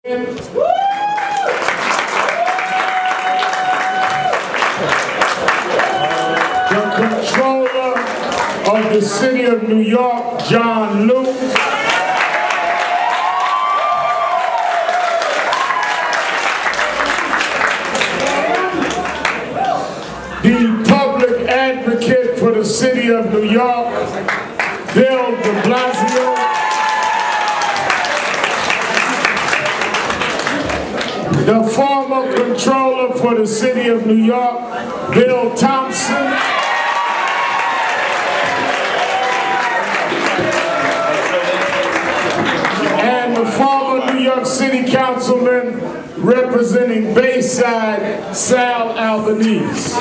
The controller of the city of New York, John Luke. The public advocate for the city of New York, Bill de Blasio. The former controller for the city of New York, Bill Thompson. And the former New York City Councilman representing Bayside, Sal Albanese.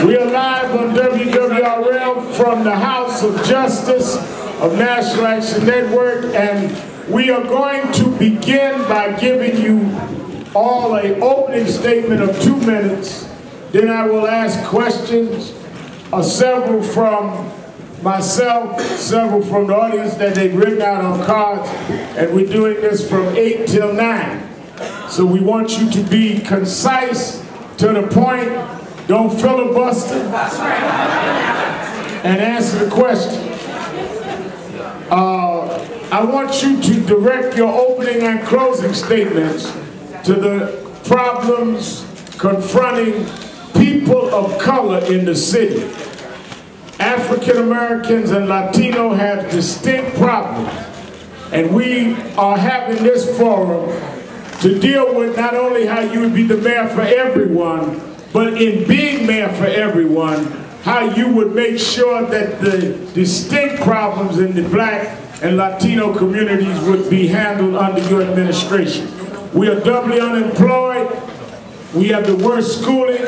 We are live on WWRL from the House of Justice of National Action Network, and we are going to begin by giving you all an opening statement of 2 minutes. Then I will ask questions, several from myself, several from the audience that they've written out on cards, and we're doing this from 8 till 9. So we want you to be concise, to the point, don't filibuster, and answer the question. I want you to direct your opening and closing statements to the problems confronting people of color in the city. African Americans and Latino have distinct problems, and we are having this forum to deal with not only how you would be the mayor for everyone, but in being mayor for everyone, how you would make sure that the distinct problems in the Black and Latino communities would be handled under your administration. We are doubly unemployed. We have the worst schooling.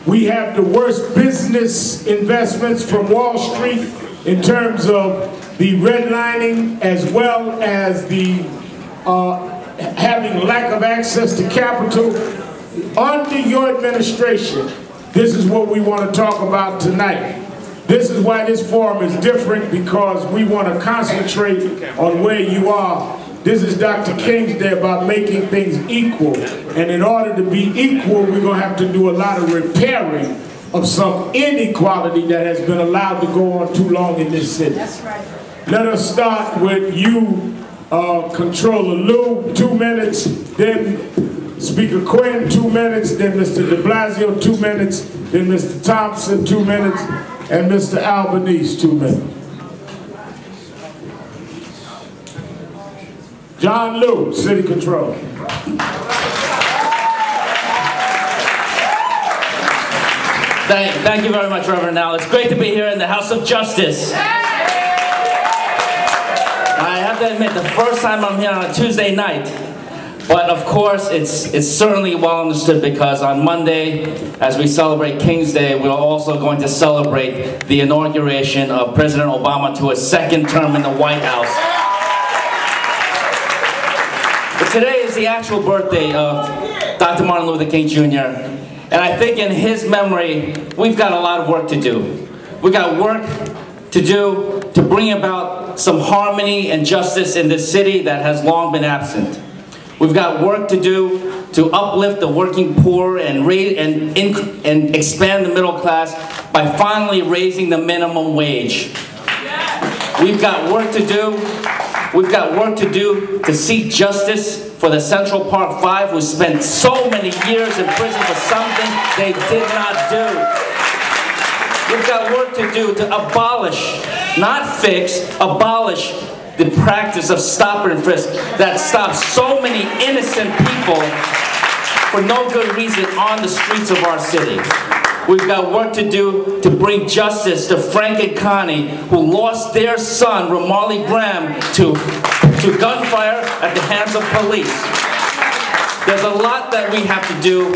We have the worst business investments from Wall Street in terms of the redlining, as well as the having lack of access to capital. Under your administration, this is what we want to talk about tonight. This is why this forum is different, because we want to concentrate on where you are. This is Dr. King's Day about making things equal. And in order to be equal, we're going to have to do a lot of repairing of some inequality that has been allowed to go on too long in this city. That's right. Let us start with you, Controller Lou, 2 minutes, then Speaker Quinn, 2 minutes, then Mr. de Blasio, 2 minutes, then Mr. Thompson, 2 minutes, and Mr. Albanese, 2 minutes. John Liu, City Controller. Thank you very much, Reverend Al. It's great to be here in the House of Justice. I have to admit, the first time I'm here on a Tuesday night. But of course, it's certainly well understood, because on Monday, as we celebrate King's Day, we're also going to celebrate the inauguration of President Obama to his second term in the White House. But today is the actual birthday of Dr. Martin Luther King Jr. And I think in his memory, we've got a lot of work to do. We've got work to do to bring about some harmony and justice in this city that has long been absent. We've got work to do to uplift the working poor and expand the middle class by finally raising the minimum wage. We've got work to do. We've got work to do to seek justice for the Central Park Five, who spent so many years in prison for something they did not do. We've got work to do to abolish, not fix, abolish the practice of stop-and-frisk that stops so many innocent people for no good reason on the streets of our city. We've got work to do to bring justice to Frank and Connie, who lost their son, Ramarley Graham, to gunfire at the hands of police. There's a lot that we have to do.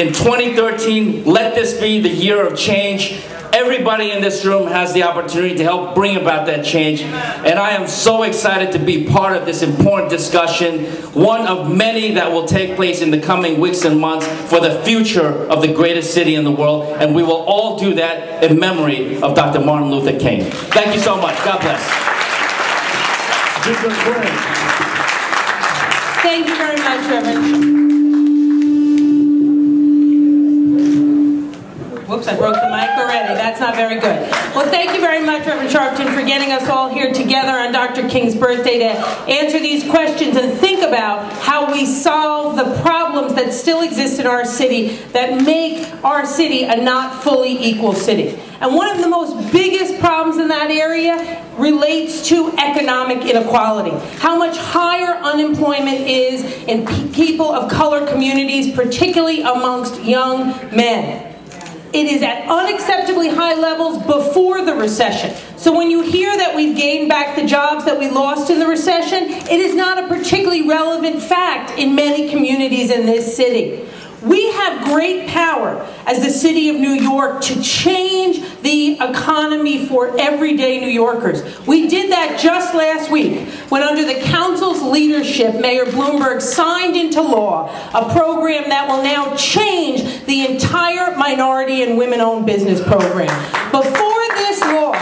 In 2013, let this be the year of change. Everybody in this room has the opportunity to help bring about that change, and I am so excited to be part of this important discussion, one of many that will take place in the coming weeks and months for the future of the greatest city in the world, and we will all do that in memory of Dr. Martin Luther King. Thank you so much. God bless. Thank you very much, Reverend. Whoops, I broke the mic already. That's not very good. Well, thank you very much, Reverend Sharpton, for getting us all here together on Dr. King's birthday to answer these questions and think about how we solve the problems that still exist in our city that make our city a not fully equal city. And one of the most biggest problems in that area relates to economic inequality. How much higher unemployment is in people of color communities, particularly amongst young men. It is at unacceptably high levels before the recession. So when you hear that we've gained back the jobs that we lost in the recession, it is not a particularly relevant fact in many communities in this city. We have great power as the city of New York to change the economy for everyday New Yorkers. We did that just last week when, under the council's leadership, Mayor Bloomberg signed into law a program that will now change the entire minority and women-owned business program. Before this law,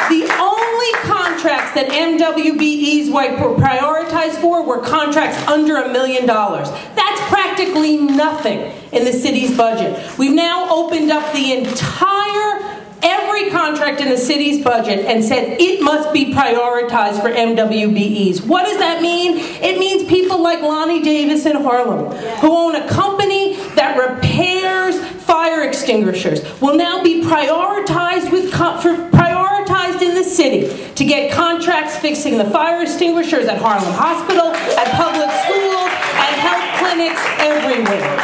the only contracts that MWBEs were prioritized for were contracts under $1 million. That's practically nothing in the city's budget. We've now opened up the every contract in the city's budget and said it must be prioritized for MWBEs. What does that mean? It means people like Lonnie Davis in Harlem, who own a company that repairs fire extinguishers, will now be prioritized in the city to get contracts fixing the fire extinguishers at Harlem Hospital, at public schools, at health clinics, everywhere.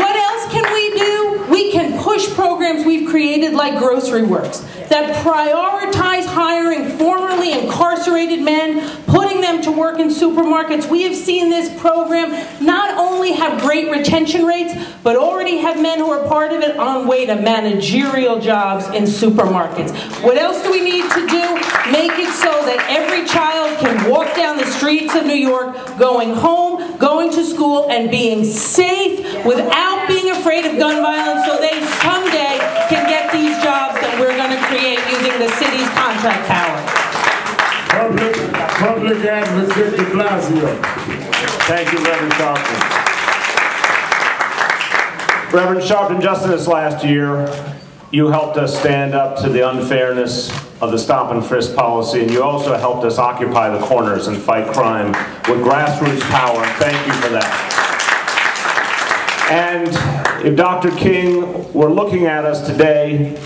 What else can we do? We can push programs we've created like Grocery Works that prioritize hiring formerly incarcerated men, putting them to work in supermarkets. We have seen this program not only have great retention rates, but already have men who are part of it on way to managerial jobs in supermarkets. What else do we need to do? Make it so that every child can walk down the streets of New York, going home, going to school, and being safe without being afraid of gun violence, so they someday can get these jobs that we're going to create using the city's contract power. Public Advocate de Blasio. Thank you, Reverend Sharpton. Reverend Sharpton, just in this last year, you helped us stand up to the unfairness of the stop-and-frisk policy, and you also helped us occupy the corners and fight crime with grassroots power. Thank you for that. And if Dr. King were looking at us today,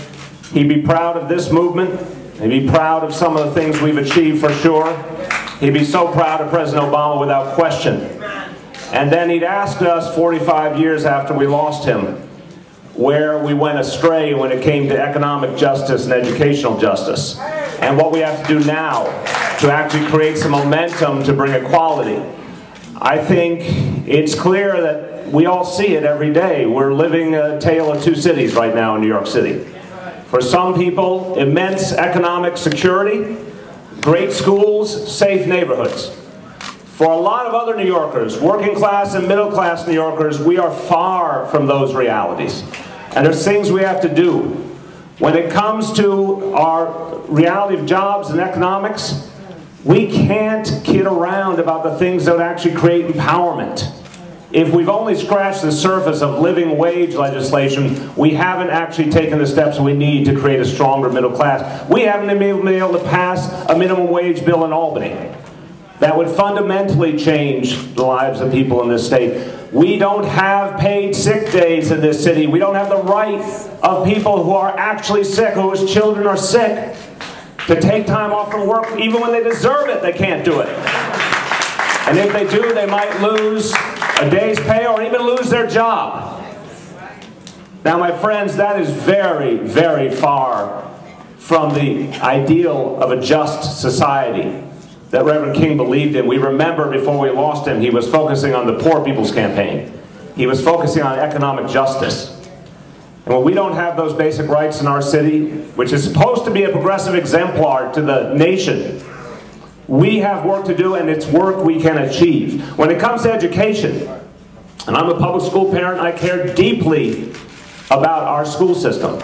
he'd be proud of this movement. He'd be proud of some of the things we've achieved for sure. He'd be so proud of President Obama without question. And then he'd ask us 45 years after we lost him where we went astray when it came to economic justice and educational justice, and what we have to do now to actually create some momentum to bring equality. I think it's clear that we all see it every day. We're living a tale of two cities right now in New York City. For some people, immense economic security, great schools, safe neighborhoods. For a lot of other New Yorkers, working class and middle class New Yorkers, we are far from those realities. And there's things we have to do. When it comes to our reality of jobs and economics, we can't kid around about the things that actually create empowerment. If we've only scratched the surface of living wage legislation, we haven't actually taken the steps we need to create a stronger middle class. We haven't been able to pass a minimum wage bill in Albany that would fundamentally change the lives of people in this state. We don't have paid sick days in this city. We don't have the right of people who are actually sick, whose children are sick, to take time off from work. Even when they deserve it, they can't do it. And if they do, they might lose a day's pay or even lose their job. Now, my friends, that is very, very far from the ideal of a just society that Reverend King believed in. We remember before we lost him, he was focusing on the Poor People's Campaign. He was focusing on economic justice. And when we don't have those basic rights in our city, which is supposed to be a progressive exemplar to the nation, we have work to do, and it's work we can achieve. When it comes to education, and I'm a public school parent, I care deeply about our school system.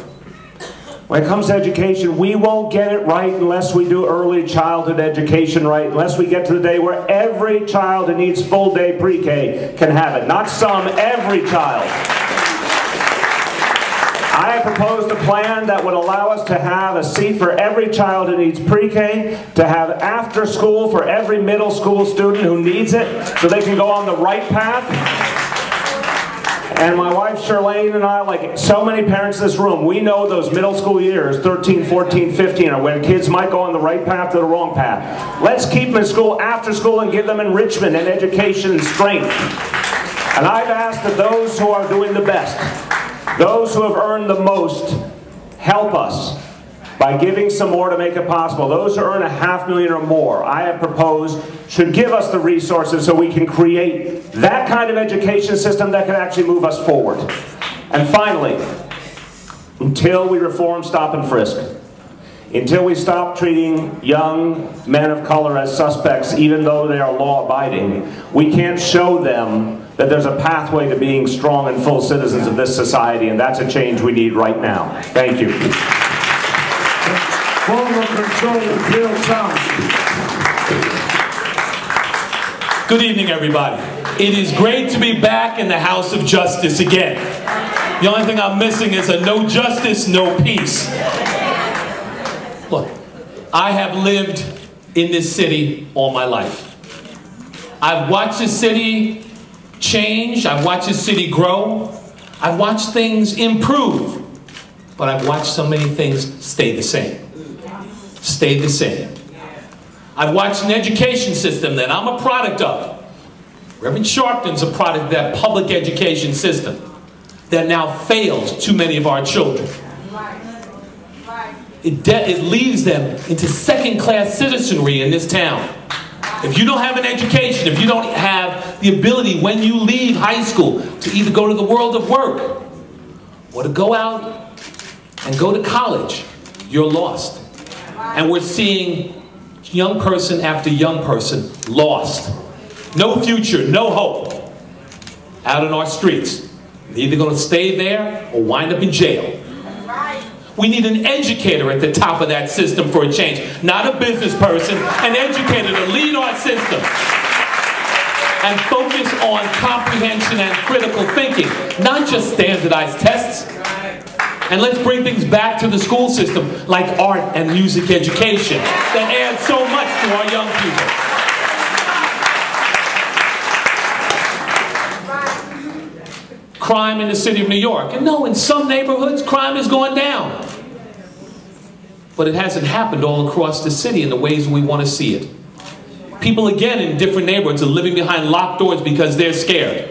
When it comes to education, we won't get it right unless we do early childhood education right, unless we get to the day where every child that needs full-day pre-K can have it. Not some, every child. I have proposed a plan that would allow us to have a seat for every child who needs pre-K, to have after school for every middle school student who needs it, so they can go on the right path. And my wife Charlene and I, like so many parents in this room, we know those middle school years, 13, 14, 15, are when kids might go on the right path to the wrong path. Let's keep them in school after school and give them enrichment and education and strength. And I've asked that those who are doing the best, those who have earned the most, help us by giving some more to make it possible. Those who earn $500,000 or more, I have proposed, should give us the resources so we can create that kind of education system that can actually move us forward. And finally, until we reform stop and frisk, until we stop treating young men of color as suspects even though they are law-abiding, we can't show them that there's a pathway to being strong and full citizens of this society, and that's a change we need right now. Thank you. Former Controller Bill Thompson. Good evening, everybody. It is great to be back in the House of Justice again. The only thing I'm missing is a no justice, no peace. Look, I have lived in this city all my life. I've watched this city change. I've watched this city grow. I've watched things improve. But I've watched so many things stay the same. Stay the same. I've watched an education system that I'm a product of. Reverend Sharpton's a product of that public education system that now fails too many of our children. It leaves them into second-class citizenry in this town. If you don't have an education, if you don't have the ability when you leave high school to either go to the world of work or to go out and go to college, you're lost. And we're seeing young person after young person lost. No future, no hope out in our streets. They're either going to stay there or wind up in jail. We need an educator at the top of that system for a change. Not a business person, an educator to lead our system and focus on comprehension and critical thinking, not just standardized tests. And let's bring things back to the school system, like art and music education, that adds so much to our young people. Crime in the city of New York. And no, in some neighborhoods, crime is going down. But it hasn't happened all across the city in the ways we want to see it. People, again, in different neighborhoods are living behind locked doors because they're scared.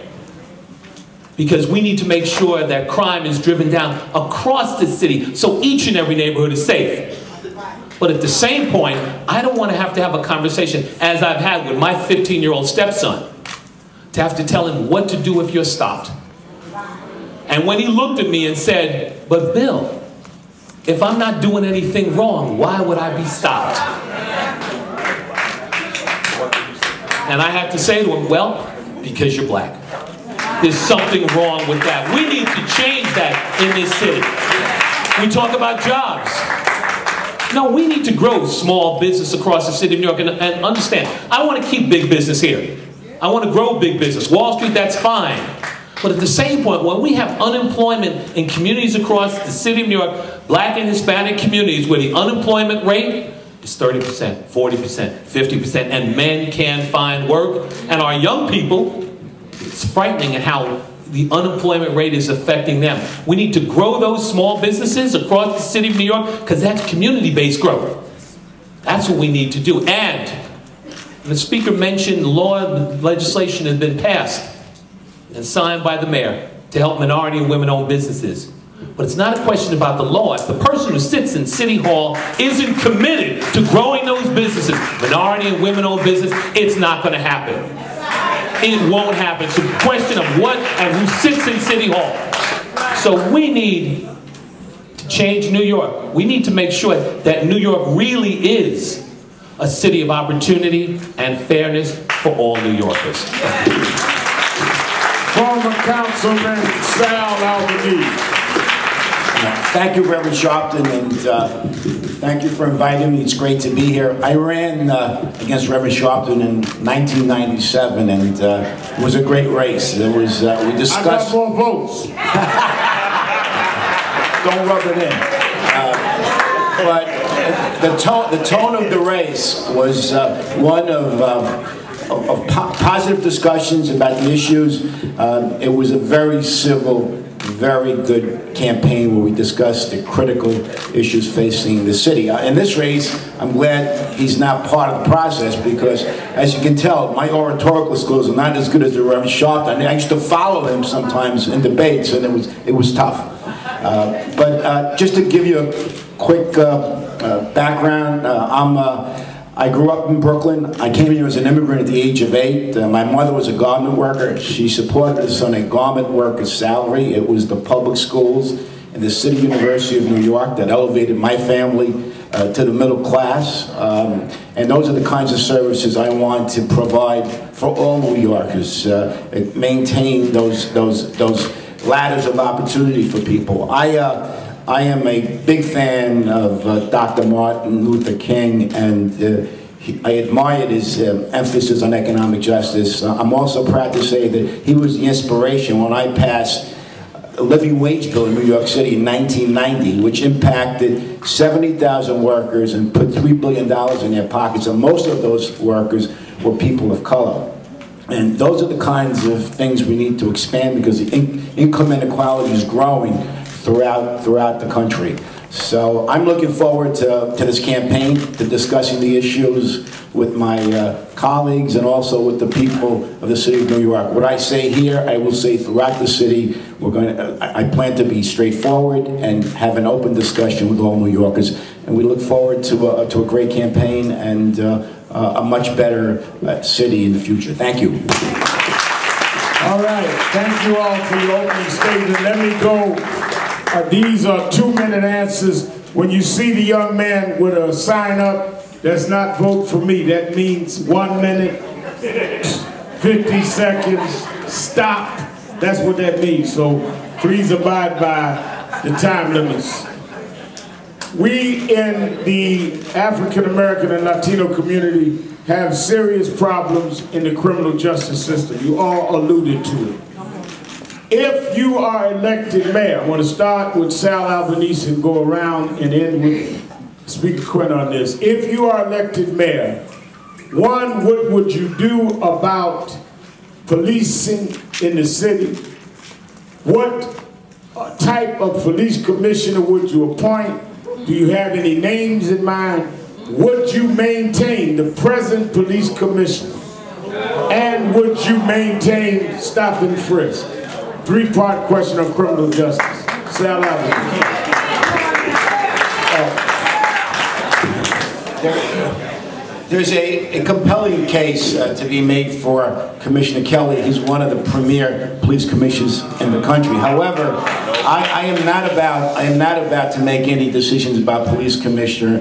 Because we need to make sure that crime is driven down across the city so each and every neighborhood is safe. But at the same point, I don't want to have a conversation, as I've had with my 15-year-old stepson, to have to tell him what to do if you're stopped. And when he looked at me and said, "But Bill, if I'm not doing anything wrong, why would I be stopped?" And I had to say to him, "Well, because you're black. There's something wrong with that." We need to change that in this city. We talk about jobs. No, we need to grow small business across the city of New York and understand, I want to keep big business here. I want to grow big business. Wall Street, that's fine. But at the same point, when we have unemployment in communities across the city of New York, black and Hispanic communities, where the unemployment rate is 30%, 40%, 50%, and men can't find work, and our young people, it's frightening at how the unemployment rate is affecting them. We need to grow those small businesses across the city of New York because that's community-based growth. That's what we need to do. And the Speaker mentioned legislation has been passed and signed by the mayor to help minority and women-owned businesses. But it's not a question about the law. If the person who sits in City Hall isn't committed to growing those businesses, minority and women-owned business, it's not going to happen. It won't happen. It's a question of what and who sits in City Hall. So we need to change New York. We need to make sure that New York really is a city of opportunity and fairness for all New Yorkers. Former Councilman Sal Albanese. Thank you, Reverend Sharpton, and thank you for inviting me. It's great to be here. I ran against Reverend Sharpton in 1997, and it was a great race. It was we discussed. I got more votes. Don't rub it in. But the tone of the race was one of positive discussions about the issues. It was a very civil, very good campaign where we discussed the critical issues facing the city. In this race, I'm glad he's not part of the process because, as you can tell, my oratorical skills are not as good as the Reverend Sharpton. I used to follow him sometimes in debates, and it was tough. But just to give you a quick background, I grew up in Brooklyn. I came here as an immigrant at the age of 8. My mother was a garment worker. She supported us on a garment worker's salary. It was the public schools and the City University of New York that elevated my family to the middle class. And those are the kinds of services I want to provide for all New Yorkers. Maintain those ladders of opportunity for people. I am a big fan of Dr. Martin Luther King, and I admired his emphasis on economic justice. I'm also proud to say that he was the inspiration when I passed a living wage bill in New York City in 1990, which impacted 70,000 workers and put $3 billion in their pockets, and most of those workers were people of color. And those are the kinds of things we need to expand because the income inequality is growing throughout the country. So I'm looking forward to this campaign, to discussing the issues with my colleagues and also with the people of the city of New York. What I say here, I will say throughout the city. I plan to be straightforward and have an open discussion with all New Yorkers. And we look forward to a great campaign and a much better city in the future. Thank you. All right, thank you all for your opening statement. Let me go. These are 2-minute answers. When you see the young man with a sign up, that's not vote for me. That means 1 minute, 50 seconds, stop. That's what that means. So please abide by the time limits. We in the African American and Latino community have serious problems in the criminal justice system. You all alluded to it. If you are elected mayor, I want to start with Sal Albanese and go around and end with Speaker Quinn on this. If you are elected mayor, one, what would you do about policing in the city? What type of police commissioner would you appoint? Do you have any names in mind? Would you maintain the present police commissioner? And would you maintain stop and frisk? 3-part question on criminal justice. Sal Albanese. There's a compelling case to be made for Commissioner Kelly. He's one of the premier police commissioners in the country. However, I am not about to make any decisions about police commissioner.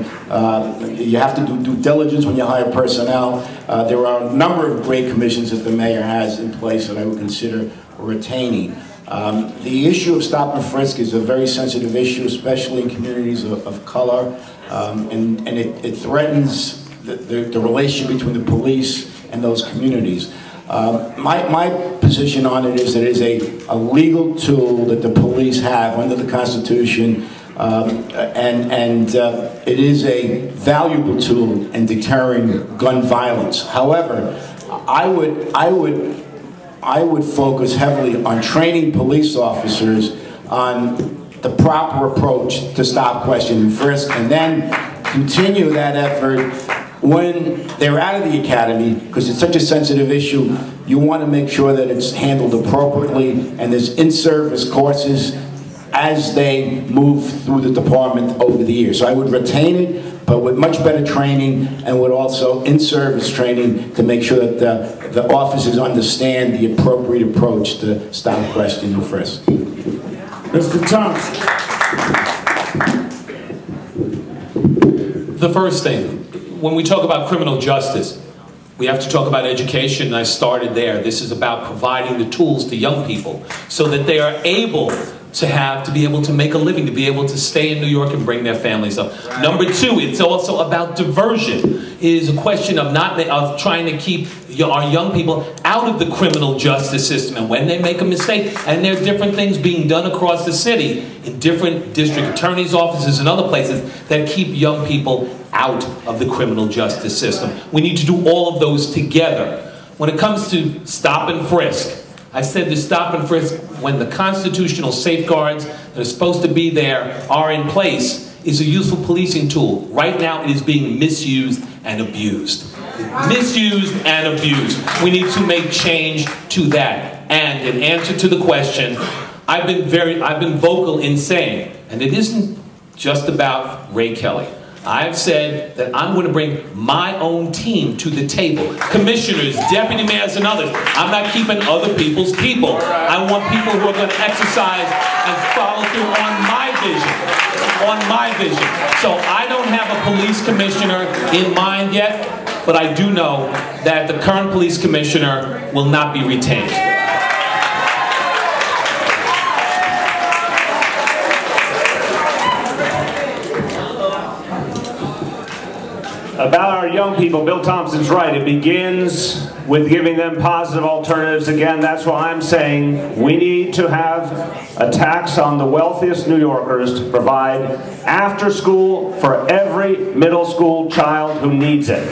You have to do due diligence when you hire personnel. There are a number of great commissions that the mayor has in place that I would consider retaining. The issue of stop and frisk is a very sensitive issue, especially in communities of color, and it threatens the relationship between the police and those communities. My position on it is that it is a legal tool that the police have under the Constitution, and it is a valuable tool in deterring gun violence. However, I would focus heavily on training police officers on the proper approach to stop, question, and frisk, and then continue that effort when they're out of the academy, because it's such a sensitive issue. You want to make sure that it's handled appropriately, and there's in-service courses as they move through the department over the years. So I would retain it, but with much better training, and with also in-service training to make sure that the officers understand the appropriate approach to stop, question, and frisk. Mr. Thompson. The first thing, when we talk about criminal justice, we have to talk about education, and I started there. This is about providing the tools to young people so that they are able to be able to make a living, to be able to stay in New York and bring their families up. Number two, it's also about diversion. It is a question of trying to keep our young people out of the criminal justice system. And when they make a mistake, and there are different things being done across the city in different district attorneys' offices and other places that keep young people out of the criminal justice system. We need to do all of those together. When it comes to stop and frisk, I've said to stop and frisk when the constitutional safeguards that are supposed to be there are in place is a useful policing tool. Right now it is being misused and abused. Misused and abused. We need to make change to that. And in answer to the question, I've been vocal in saying, and it isn't just about Ray Kelly. I've said that I'm going to bring my own team to the table. Commissioners, deputy mayors, and others. I'm not keeping other people's people. I want people who are going to exercise and follow through on my vision. On my vision. So I don't have a police commissioner in mind yet, but I do know that the current police commissioner will not be retained. About our young people, Bill Thompson's right. It begins with giving them positive alternatives. Again, that's why I'm saying we need to have a tax on the wealthiest New Yorkers to provide after school for every middle school child who needs it.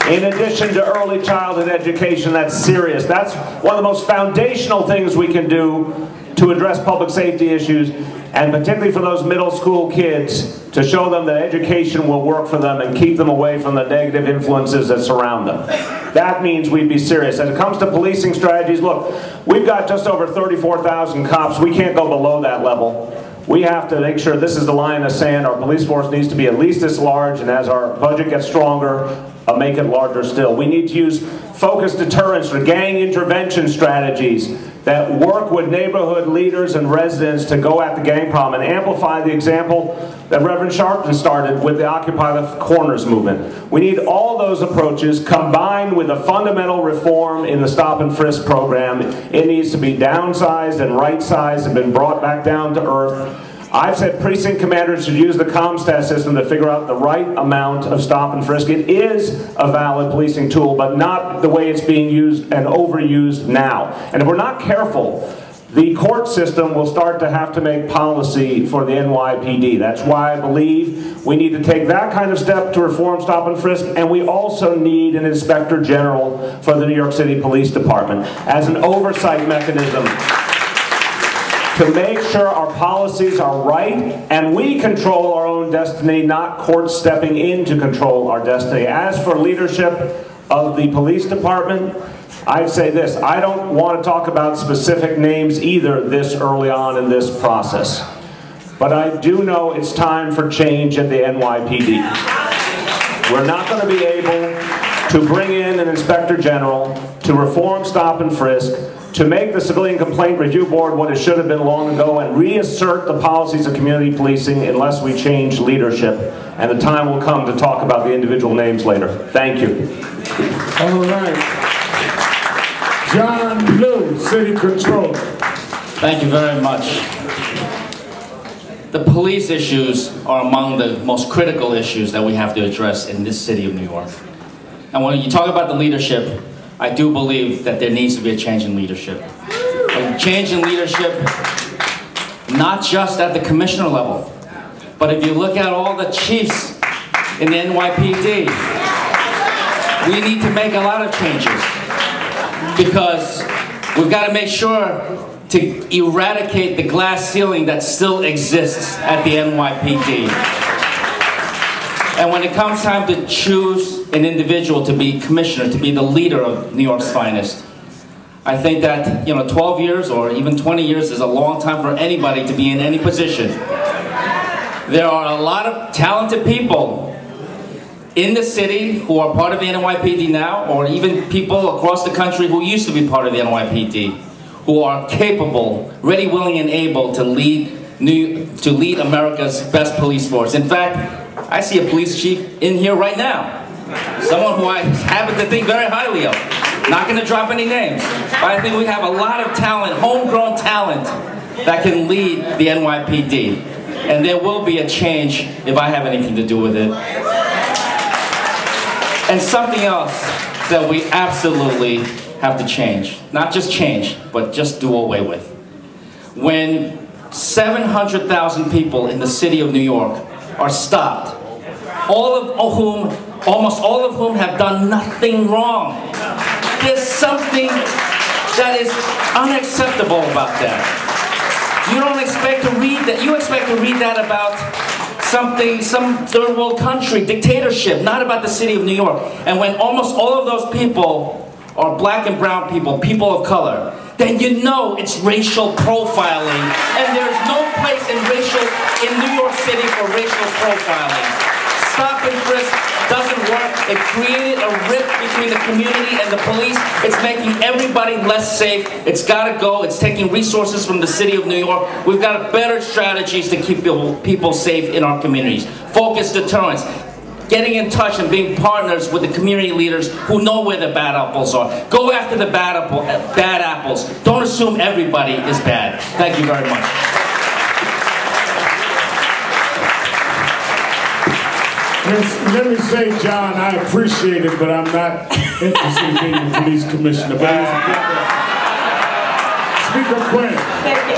In addition to early childhood education, that's serious. That's one of the most foundational things we can do to address public safety issues, and particularly for those middle school kids, to show them that education will work for them and keep them away from the negative influences that surround them. That means we'd be serious. As it comes to policing strategies, look, we've got just over 34,000 cops. We can't go below that level. We have to make sure this is the line in the sand. Our police force needs to be at least this large, and as our budget gets stronger, make it larger still. We need to use focused deterrence or gang intervention strategies that work with neighborhood leaders and residents to go at the gang problem and amplify the example that Reverend Sharpton started with the Occupy the Corners movement. We need all those approaches combined with a fundamental reform in the stop and frisk program. It needs to be downsized and right-sized and been brought back down to earth. I've said precinct commanders should use the ComStat system to figure out the right amount of stop and frisk. It is a valid policing tool, but not the way it's being used and overused now. And if we're not careful, the court system will start to have to make policy for the NYPD. That's why I believe we need to take that kind of step to reform stop and frisk, and we also need an inspector general for the New York City Police Department as an oversight mechanism to make sure our policies are right and we control our own destiny, not courts stepping in to control our destiny. As for leadership of the police department, I'd say this: I don't want to talk about specific names either this early on in this process. But I do know it's time for change at the NYPD. We're not going to be able to bring in an inspector general to reform stop and frisk, to make the Civilian Complaint Review Board what it should have been long ago, and reassert the policies of community policing unless we change leadership. And the time will come to talk about the individual names later. Thank you. All right. John Blue, City Controller. Thank you very much. The police issues are among the most critical issues that we have to address in this city of New York. And when you talk about the leadership, I do believe that there needs to be a change in leadership. A change in leadership, not just at the commissioner level, but if you look at all the chiefs in the NYPD, we need to make a lot of changes because we've got to make sure to eradicate the glass ceiling that still exists at the NYPD. And when it comes time to choose an individual to be commissioner, to be the leader of New York's finest, I think that 12 years or even 20 years is a long time for anybody to be in any position. There are a lot of talented people in the city who are part of the NYPD now, or even people across the country who used to be part of the NYPD, who are capable, ready, willing, and able to lead America's best police force. In fact, I see a police chief in here right now. Someone who I happen to think very highly of. Not going to drop any names. But I think we have a lot of talent, homegrown talent, that can lead the NYPD. And there will be a change if I have anything to do with it. And something else that we absolutely have to change. Not just change, but just do away with. When 700,000 people in the city of New York are stopped, almost all of whom have done nothing wrong. There's something that is unacceptable about that. You don't expect to read that. You expect to read that about some third world country, dictatorship, not about the city of New York. And when almost all of those people are black and brown people, people of color, then you know it's racial profiling. And there's no place in New York City for racial profiling. Stop and frisk doesn't work. It created a rift between the community and the police. It's making everybody less safe. It's got to go. It's taking resources from the city of New York. We've got better strategies to keep people safe in our communities. Focused deterrence. Getting in touch and being partners with the community leaders who know where the bad apples are. Go after the bad apples. Don't assume everybody is bad. Thank you very much. Let me say, John, I appreciate it, but I'm not interested in being the police commissioner. But Speaker Quinn. Thank you.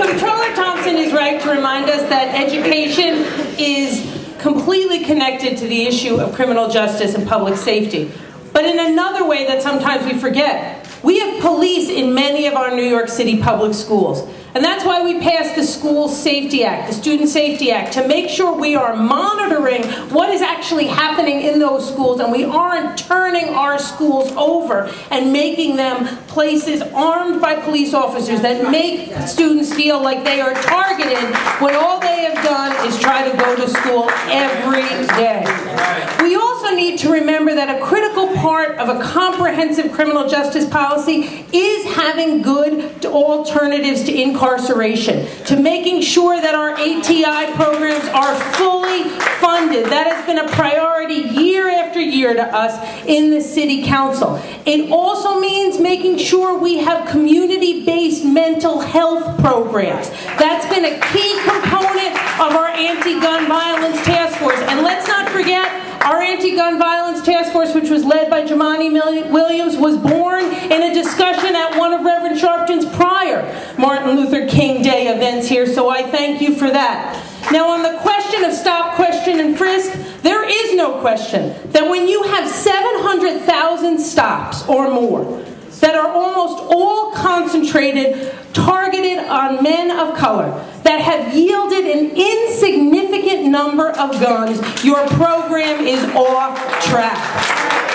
Comptroller Thompson is right to remind us that education is completely connected to the issue of criminal justice and public safety. But in another way that sometimes we forget, we have police in many of our New York City public schools. And that's why we passed the School Safety Act, the Student Safety Act, to make sure we are monitoring what is actually happening in those schools and we aren't turning our schools over and making them places armed by police officers that make students feel like they are targeted when all they have done is try to go to school every day. We also need to remember that a critical part of a comprehensive criminal justice policy is having good alternatives to incarceration, to making sure that our ATI programs are fully funded. That has been a priority year after year to us in the City Council. It also means making sure we have community-based mental health programs. That's been a key component of our anti-gun violence task force. And let's not forget, our anti-gun violence task force, which was led by Jumaane Williams, was born in a discussion at one of Reverend Sharpton's prior Martin Luther King Day events here, so I thank you for that. Now, on the question of stop, question, and frisk, there is no question that when you have 700,000 stops or more that are almost all concentrated, targeted on men of color, that have yielded an insignificant number of guns, your program is off track.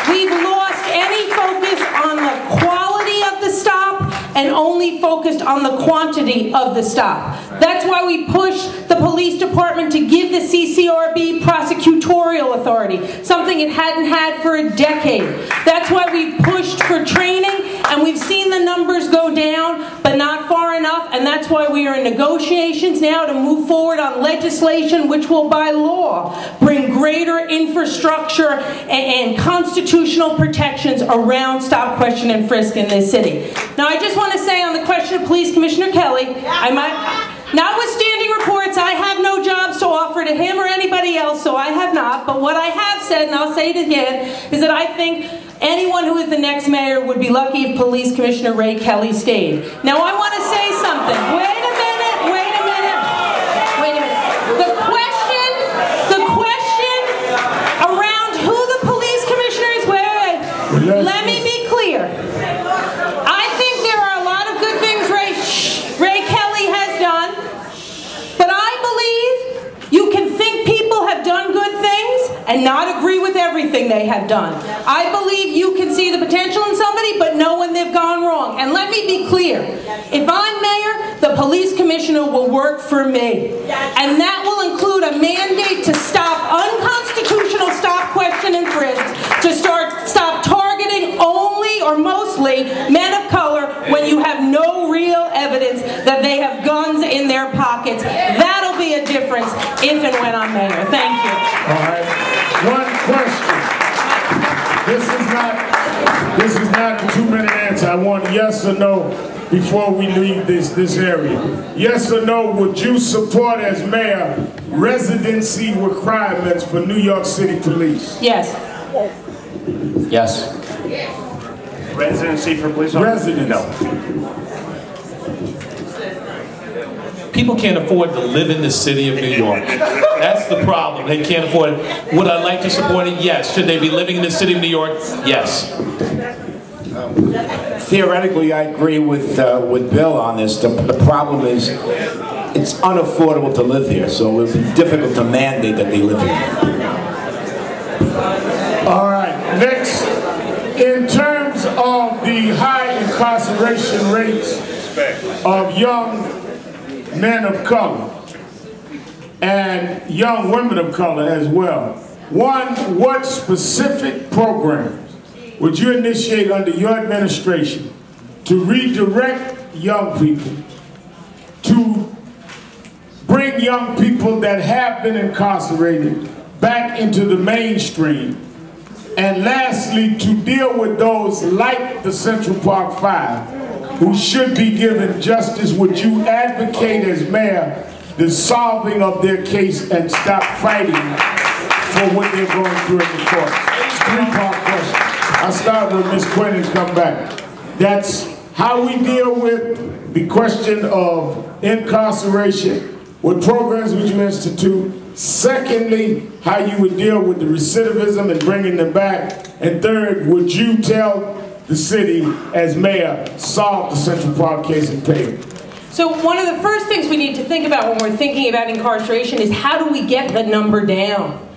We've lost any focus on the quality of the stop and only focused on the quantity of the stop. That's why we push the police department to give the CCRB prosecutorial authority, something it hadn't had for a decade. That's why we pushed for training, and we've seen the numbers go down, but not far enough, and that's why we are in negotiations now to move forward on legislation which will, by law, bring greater infrastructure and constitutional protections around stop, question, and frisk in this city. Now, I just want to say on the question of Police Commissioner Kelly, notwithstanding reports, I have no jobs to offer to him or anybody else, so I have not. But what I have said, and I'll say it again, is that I think anyone who is the next mayor would be lucky if Police Commissioner Ray Kelly stayed. Now, I want to say something. Wait a minute. The question around who the police commissioner is, let me be clear. I think there are a lot of good things Ray Kelly has done, but I believe you can think people have done good things and not agree with everything they have done. I believe you can see the potential in somebody but know when they've gone wrong. And let me be clear, if I'm mayor, the police commissioner will work for me. And that will include a mandate to stop unconstitutional stop, question, and frisk, to stop targeting only or mostly men of color when you have no real evidence that they have guns in their pockets. That'll be a difference if and when I'm mayor. Thank you. All right. One question. This is not a 2-minute answer. I want yes or no. before we leave this area. Yes or no, would you support as mayor residency requirements for New York City Police? Yes. Yes. Residency for police officers? Residence. No. People can't afford to live in the city of New York. That's the problem. They can't afford it. Would I like to support it? Yes. Should they be living in the city of New York? Yes. Theoretically, I agree with Bill on this. The problem is it's unaffordable to live here, so it would be difficult to mandate that they live here. All right, next, in terms of the high incarceration rates of young men of color and young women of color as well, one, what specific programs would you initiate under your administration to redirect young people, to bring young people that have been incarcerated back into the mainstream? And lastly, to deal with those like the Central Park Five who should be given justice. Would you advocate as mayor the solving of their case and stop fighting for what they're going through in the courts? Three-part question. I'll start with Ms. Quinn and come back. That's how we deal with the question of incarceration. What programs would you institute? Secondly, how you would deal with the recidivism and bringing them back. And third, would you tell the city as mayor, solve the Central Park case and pay it? So one of the first things we need to think about when we're thinking about incarceration is how do we get the number down?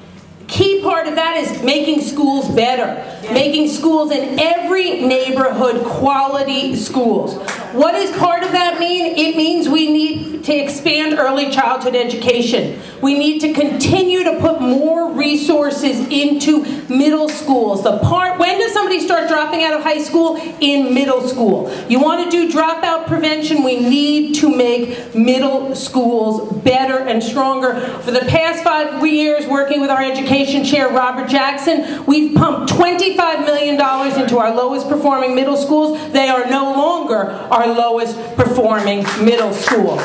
Key part of that is making schools better, making schools in every neighborhood quality schools. What does part of that mean? It means we need to expand early childhood education. We need to continue to put more resources into middle schools. When does somebody start dropping out of high school? In middle school. You want to do dropout prevention? We need to make middle schools better and stronger. For the past 5 years, working with our education chair, Robert Jackson, we've pumped $25 million into our lowest performing middle schools. They are no longer our lowest performing middle schools.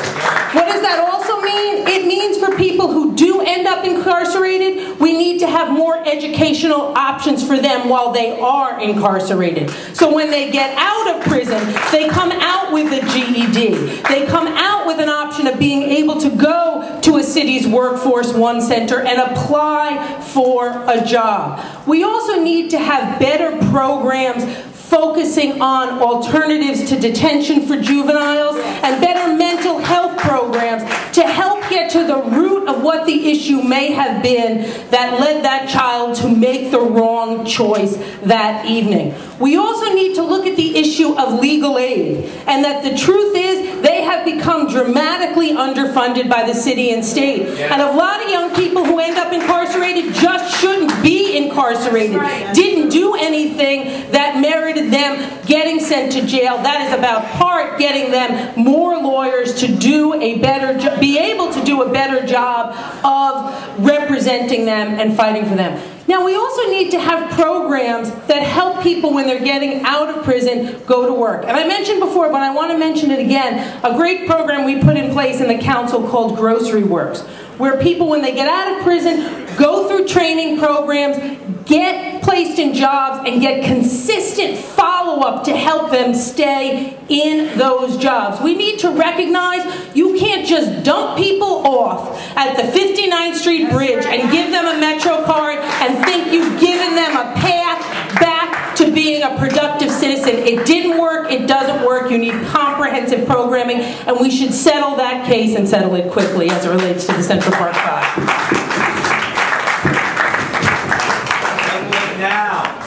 What does that also mean? It means for people who do end up incarcerated, we need to have more educational options for them while they are incarcerated. So when they get out of prison, they come out with a GED. They come out with an option of being able to go to a city's Workforce One Center and apply for a job. We also need to have better programs focusing on alternatives to detention for juveniles and better mental health programs to help get to the root of what the issue may have been that led that child to make the wrong choice that evening. We also need to look at the issue of legal aid, and that the truth is they have become dramatically underfunded by the city and state. And a lot of young people who end up incarcerated just shouldn't be incarcerated, didn't do anything that merited them getting sent to jail. That is about part getting them more lawyers to do a better be able to do a better job of representing them and fighting for them. Now, we also need to have programs that help people when they're getting out of prison go to work. And I mentioned before, but I want to mention it again, a great program we put in place in the council called Grocery Works, where people, when they get out of prison, go through training programs, get placed in jobs, and get consistent follow-up to help them stay in those jobs. We need to recognize you can't just dump people off at the 59th Street Bridge and give them a Metro card and think you've given them a path back to being a productive citizen. It didn't work, it doesn't work. You need comprehensive programming, and we should settle that case and settle it quickly as it relates to the Central Park Five.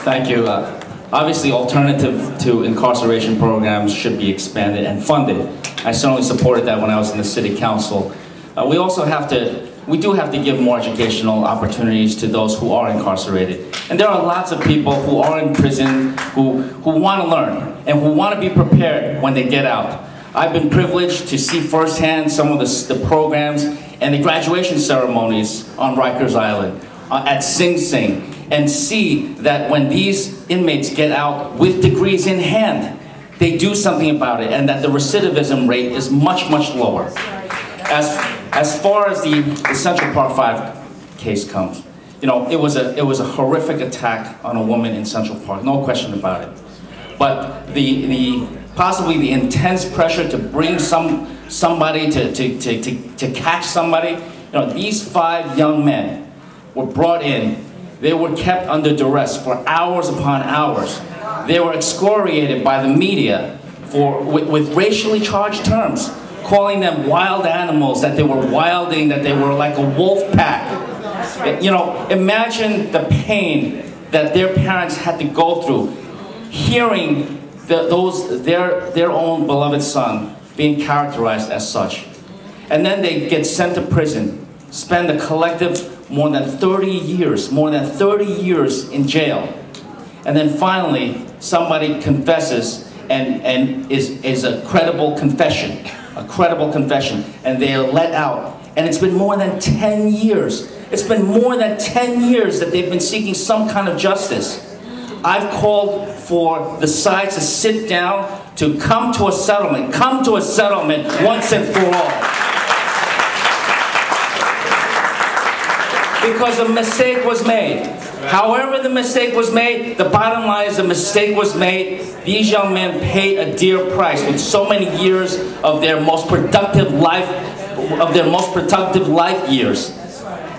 Thank you. Obviously, alternative to incarceration programs should be expanded and funded. I certainly supported that when I was in the city council. We do have to give more educational opportunities to those who are incarcerated. And there are lots of people who are in prison who want to learn and who want to be prepared when they get out. I've been privileged to see firsthand some of the programs and the graduation ceremonies on Rikers Island, at Sing Sing, and see that when these inmates get out with degrees in hand, they do something about it, and that the recidivism rate is much, much lower. As far as the Central Park 5 case comes, you know, it was a horrific attack on a woman in Central Park, no question about it. But possibly the intense pressure to bring somebody to catch somebody, you know, these 5 young men were brought in. They were kept under duress for hours upon hours. They were excoriated by the media with racially charged terms, calling them wild animals, that they were wilding, that they were like a wolf pack. You know, imagine the pain that their parents had to go through, hearing their own beloved son being characterized as such. And then they get sent to prison, spend a collective more than 30 years in jail. And then finally, somebody confesses and is a credible confession, and they are let out. And it's been more than 10 years. It's been more than 10 years that they've been seeking some kind of justice. I've called for the sides to sit down, to come to a settlement once and for all. Because a mistake was made. However the mistake was made, the bottom line is the mistake was made. These young men paid a dear price with so many years of their most productive life, years.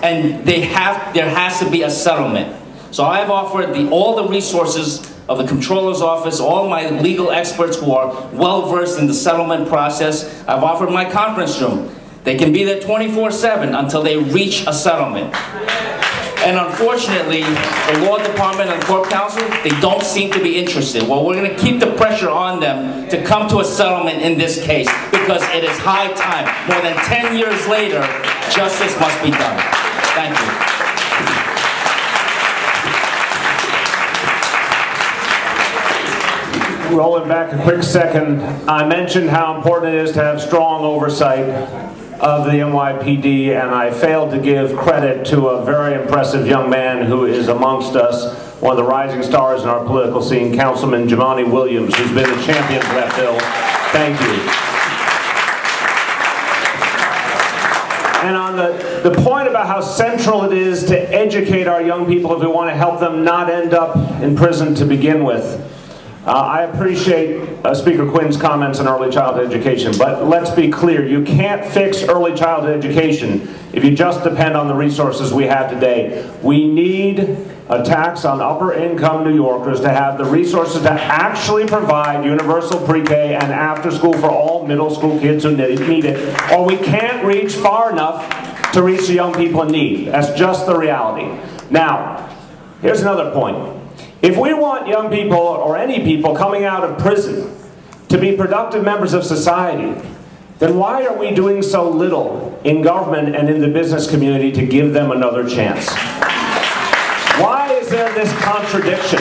And there has to be a settlement. So I have offered all the resources of the Comptroller's Office, all my legal experts who are well-versed in the settlement process. I've offered my conference room. They can be there 24/7 until they reach a settlement. And unfortunately, the Law Department and Corp Counsel, they don't seem to be interested. Well, we're going to keep the pressure on them to come to a settlement in this case, because it is high time. More than 10 years later, justice must be done. Thank you. Rolling back a quick second, I mentioned how important it is to have strong oversight of the NYPD, and I failed to give credit to a very impressive young man who is amongst us, one of the rising stars in our political scene, Councilman Jumaane Williams, who's been a champion for that bill. Thank you. And on the point about how central it is to educate our young people if we want to help them not end up in prison to begin with, I appreciate Speaker Quinn's comments on early childhood education, but let's be clear, you can't fix early childhood education if you just depend on the resources we have today. We need a tax on upper income New Yorkers to have the resources to actually provide universal pre-K and after school for all middle school kids who need it, or we can't reach far enough to reach the young people in need. That's just the reality. Now, here's another point. If we want young people, or any people coming out of prison, to be productive members of society, then why are we doing so little in government and in the business community to give them another chance? Why is there this contradiction?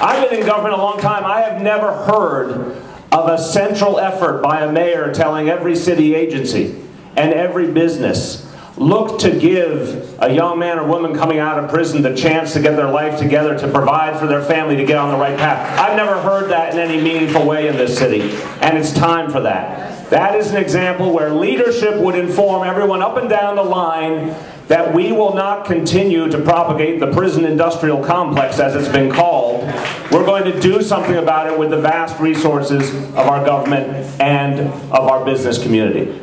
I've been in government a long time. I have never heard of a central effort by a mayor telling every city agency and every business, look to give a young man or woman coming out of prison the chance to get their life together, to provide for their family, to get on the right path. I've never heard that in any meaningful way in this city, and it's time for that. That is an example where leadership would inform everyone up and down the line that we will not continue to propagate the prison industrial complex, as it's been called. We're going to do something about it with the vast resources of our government and of our business community.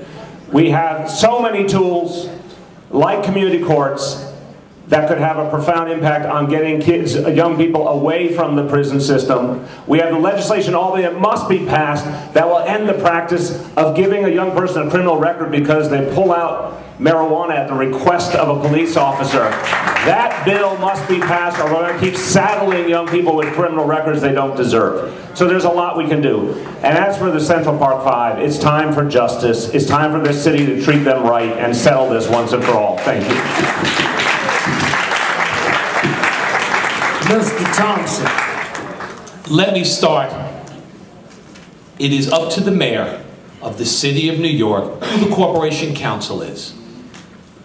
We have so many tools, like community courts, that could have a profound impact on getting kids, young people, away from the prison system. We have the legislation, albeit it must be passed, that will end the practice of giving a young person a criminal record because they pull out marijuana at the request of a police officer. That bill must be passed, or we're going to keep saddling young people with criminal records they don't deserve. So there's a lot we can do. And as for the Central Park 5, it's time for justice. It's time for this city to treat them right and settle this once and for all. Thank you. Mr. Thompson. Let me start. It is up to the mayor of the city of New York who the Corporation Council is.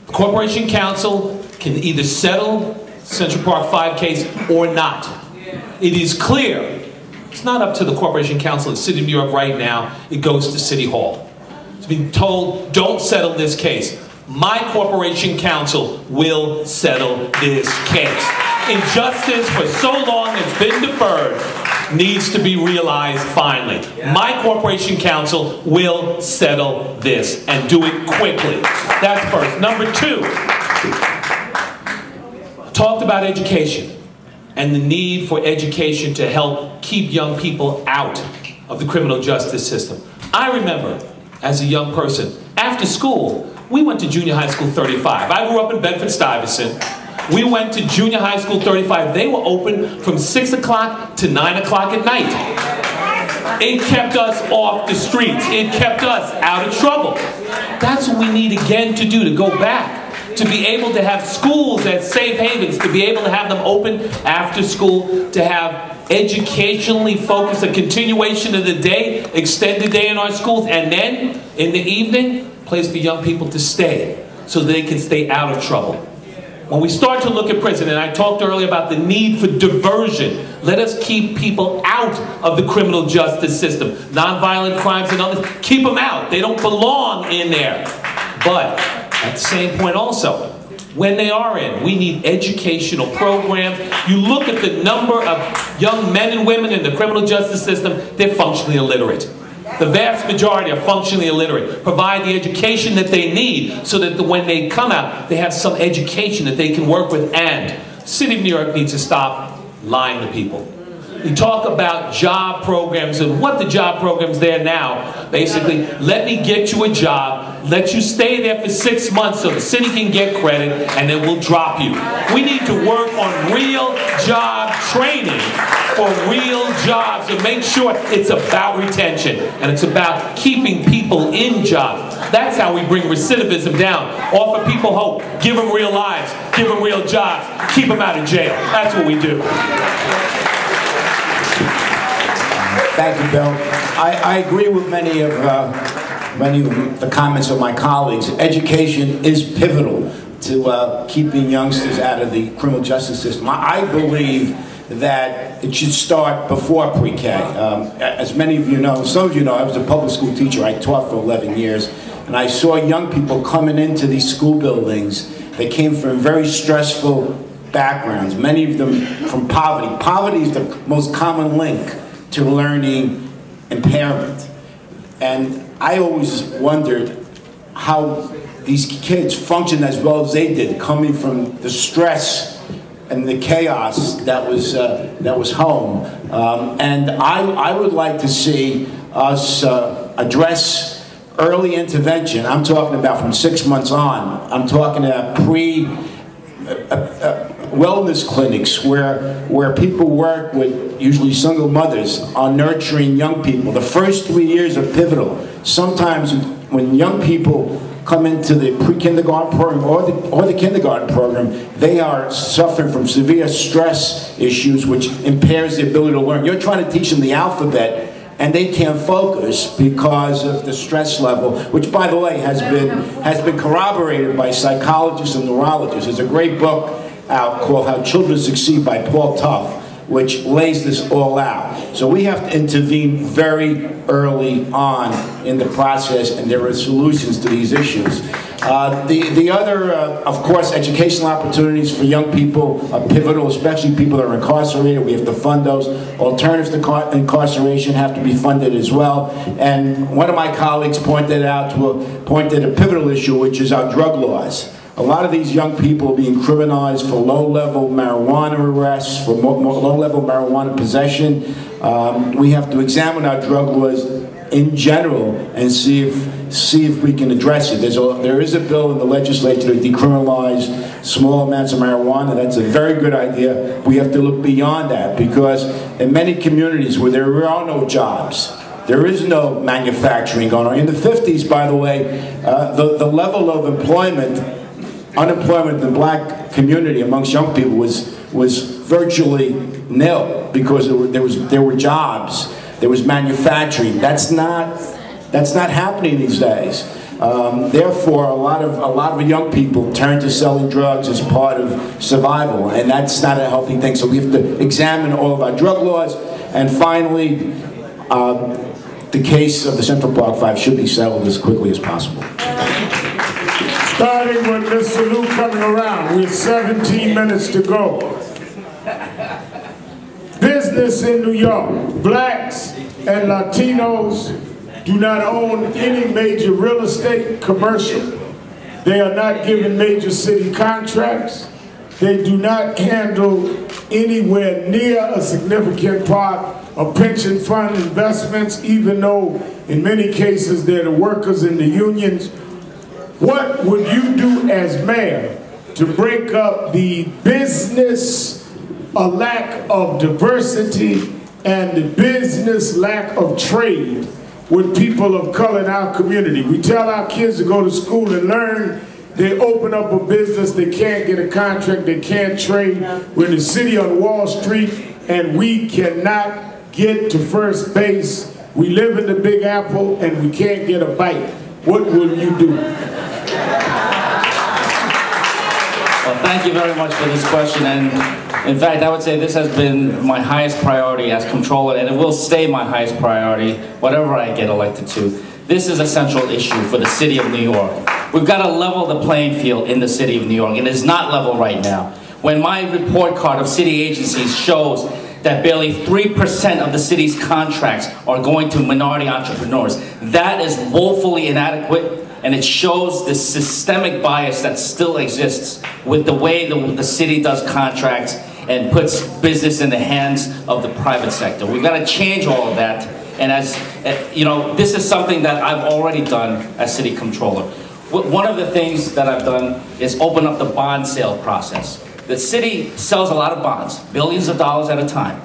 The Corporation Council can either settle Central Park 5 case or not. It is clear It's not up to the Corporation Council of the City of New York right now. It goes to City Hall. It's being told, don't settle this case. My Corporation Council will settle this case. Injustice for so long has been deferred needs to be realized finally. My Corporation Council will settle this and do it quickly. That's first. Number two, talked about education and the need for education to help keep young people out of the criminal justice system. I remember, as a young person, after school, we went to junior high school 35. I grew up in Bedford-Stuyvesant. We went to junior high school 35. They were open from 6 o'clock to 9 o'clock at night. It kept us off the streets. It kept us out of trouble. That's what we need again to do, to go back, to be able to have schools as safe havens, to be able to have them open after school, to have educationally focused, a continuation of the day, extended day in our schools, and then in the evening, place for young people to stay so they can stay out of trouble. When we start to look at prison, and I talked earlier about the need for diversion, let us keep people out of the criminal justice system. Nonviolent crimes and others, keep them out. They don't belong in there. But at the same point also, when they are in, we need educational programs. You look at the number of young men and women in the criminal justice system, they're functionally illiterate. The vast majority are functionally illiterate. Provide the education that they need so that when they come out, they have some education that they can work with. And the City of New York needs to stop lying to people. We talk about job programs and what the job programs there now. Basically, let me get you a job, let you stay there for 6 months so the city can get credit, and then we'll drop you. We need to work on real job training for real jobs and make sure it's about retention and it's about keeping people in jobs. That's how we bring recidivism down. Offer people hope, give them real lives, give them real jobs, keep them out of jail. That's what we do. Thank you, Bill. I agree with many of the comments of my colleagues. Education is pivotal to keeping youngsters out of the criminal justice system. I believe that it should start before pre-K. As many of you know, some of you know, I was a public school teacher. I taught for 11 years, and I saw young people coming into these school buildings. They came from very stressful backgrounds, many of them from poverty. Poverty is the most common link to learning impairment. And I always wondered how these kids functioned as well as they did, coming from the stress and the chaos that was home. And I would like to see us address early intervention. I'm talking about from 6 months on. I'm talking about wellness clinics where people work with usually single mothers on nurturing young people. The first 3 years are pivotal. Sometimes when young people come into the pre-kindergarten program or the kindergarten program, they are suffering from severe stress issues which impairs the ability to learn. You're trying to teach them the alphabet and they can't focus because of the stress level, which, by the way, has been corroborated by psychologists and neurologists. There's a great book out called How Children Succeed by Paul Tough, which lays this all out. So we have to intervene very early on in the process, and there are solutions to these issues. The other, of course, educational opportunities for young people are pivotal, especially people that are incarcerated. We have to fund those. Alternatives to incarceration have to be funded as well. And one of my colleagues pointed a pivotal issue, which is our drug laws. A lot of these young people are being criminalized for low-level marijuana arrests, for low-level marijuana possession. We have to examine our drug laws in general and see if we can address it. There is a bill in the legislature to decriminalize small amounts of marijuana. That's a very good idea. We have to look beyond that because in many communities where there are no jobs, there is no manufacturing going on. In the 50s, by the way, the level of unemployment in the black community amongst young people was virtually nil because there were jobs, there was manufacturing. That's not happening these days. Therefore, a lot of young people turn to selling drugs as part of survival, and that's not a healthy thing. So we have to examine all of our drug laws. And finally, the case of the Central Park Five should be settled as quickly as possible. Starting with Mr. Liu coming around, we have 17 minutes to go. Business in New York, blacks and Latinos do not own any major real estate, commercial. They are not given major city contracts. They do not handle anywhere near a significant part of pension fund investments, even though in many cases they're the workers in the unions. What would you do as mayor to break up the business, a lack of diversity, and the business lack of trade with people of color in our community? We tell our kids to go to school and learn. They open up a business, they can't get a contract, they can't trade. We're in the city on Wall Street, and we cannot get to first base. We live in the Big Apple, and we can't get a bite. What will you do? Well, thank you very much for this question, and in fact, I would say this has been my highest priority as controller, and it will stay my highest priority, whatever I get elected to. This is a central issue for the city of New York. We've got to level the playing field in the city of New York, and it's not level right now. When my report card of city agencies shows that barely 3% of the city's contracts are going to minority entrepreneurs, that is woefully inadequate, and it shows the systemic bias that still exists with the way the city does contracts and puts business in the hands of the private sector. We've got to change all of that, and as you know, this is something that I've already done as city controller. One of the things that I've done is open up the bond sale process. The city sells a lot of bonds, billions of dollars at a time.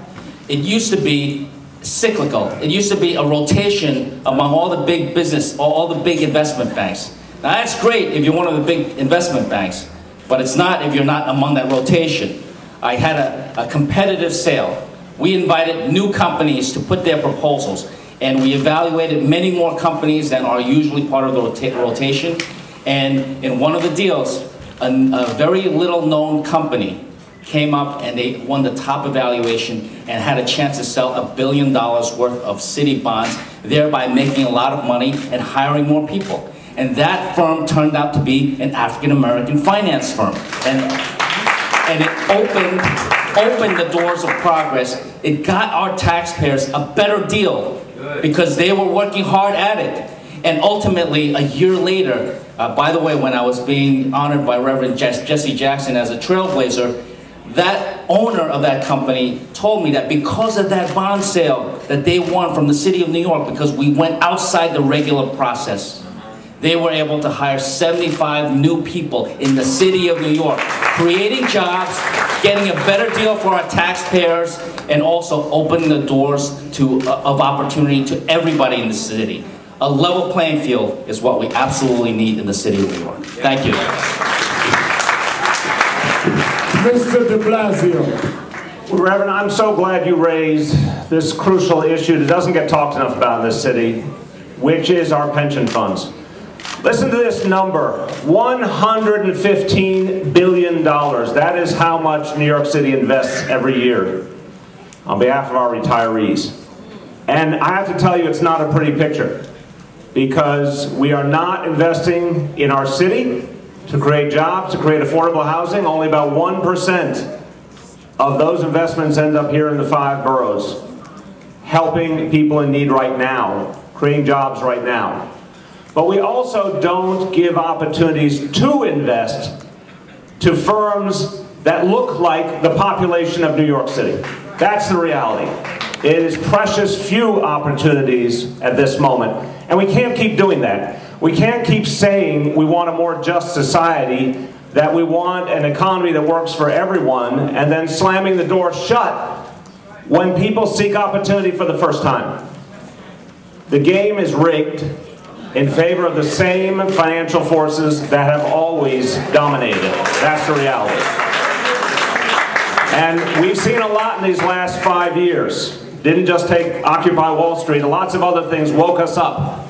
It used to be cyclical. It used to be a rotation among all the big business, all the big investment banks. Now that's great if you're one of the big investment banks, but it's not if you're not among that rotation. I had a competitive sale. We invited new companies to put their proposals, and we evaluated many more companies than are usually part of the rotation. And in one of the deals, a very little known company came up and they won the top evaluation and had a chance to sell $1 billion worth of city bonds, thereby making a lot of money and hiring more people. And that firm turned out to be an African-American finance firm. And it opened the doors of progress. It got our taxpayers a better deal because they were working hard at it. And ultimately, a year later, by the way, when I was being honored by Reverend Jesse Jackson as a trailblazer, that owner of that company told me that because of that bond sale that they won from the city of New York, because we went outside the regular process, they were able to hire 75 new people in the city of New York, creating jobs, getting a better deal for our taxpayers, and also opening the doors of opportunity to everybody in the city. A level playing field is what we absolutely need in the city of New York. Thank you. Mr. de Blasio. Reverend, I'm so glad you raised this crucial issue that doesn't get talked enough about in this city, which is our pension funds. Listen to this number, $115 billion. That is how much New York City invests every year on behalf of our retirees. And I have to tell you, it's not a pretty picture, because we are not investing in our city to create jobs, to create affordable housing. Only about 1% of those investments end up here in the 5 boroughs, helping people in need right now, creating jobs right now. But we also don't give opportunities to invest to firms that look like the population of New York City. That's the reality. It is precious few opportunities at this moment. And we can't keep doing that. We can't keep saying we want a more just society, that we want an economy that works for everyone, and then slamming the door shut when people seek opportunity for the first time. The game is rigged in favor of the same financial forces that have always dominated. That's the reality. And we've seen a lot in these last 5 years. Didn't just take Occupy Wall Street, lots of other things woke us up.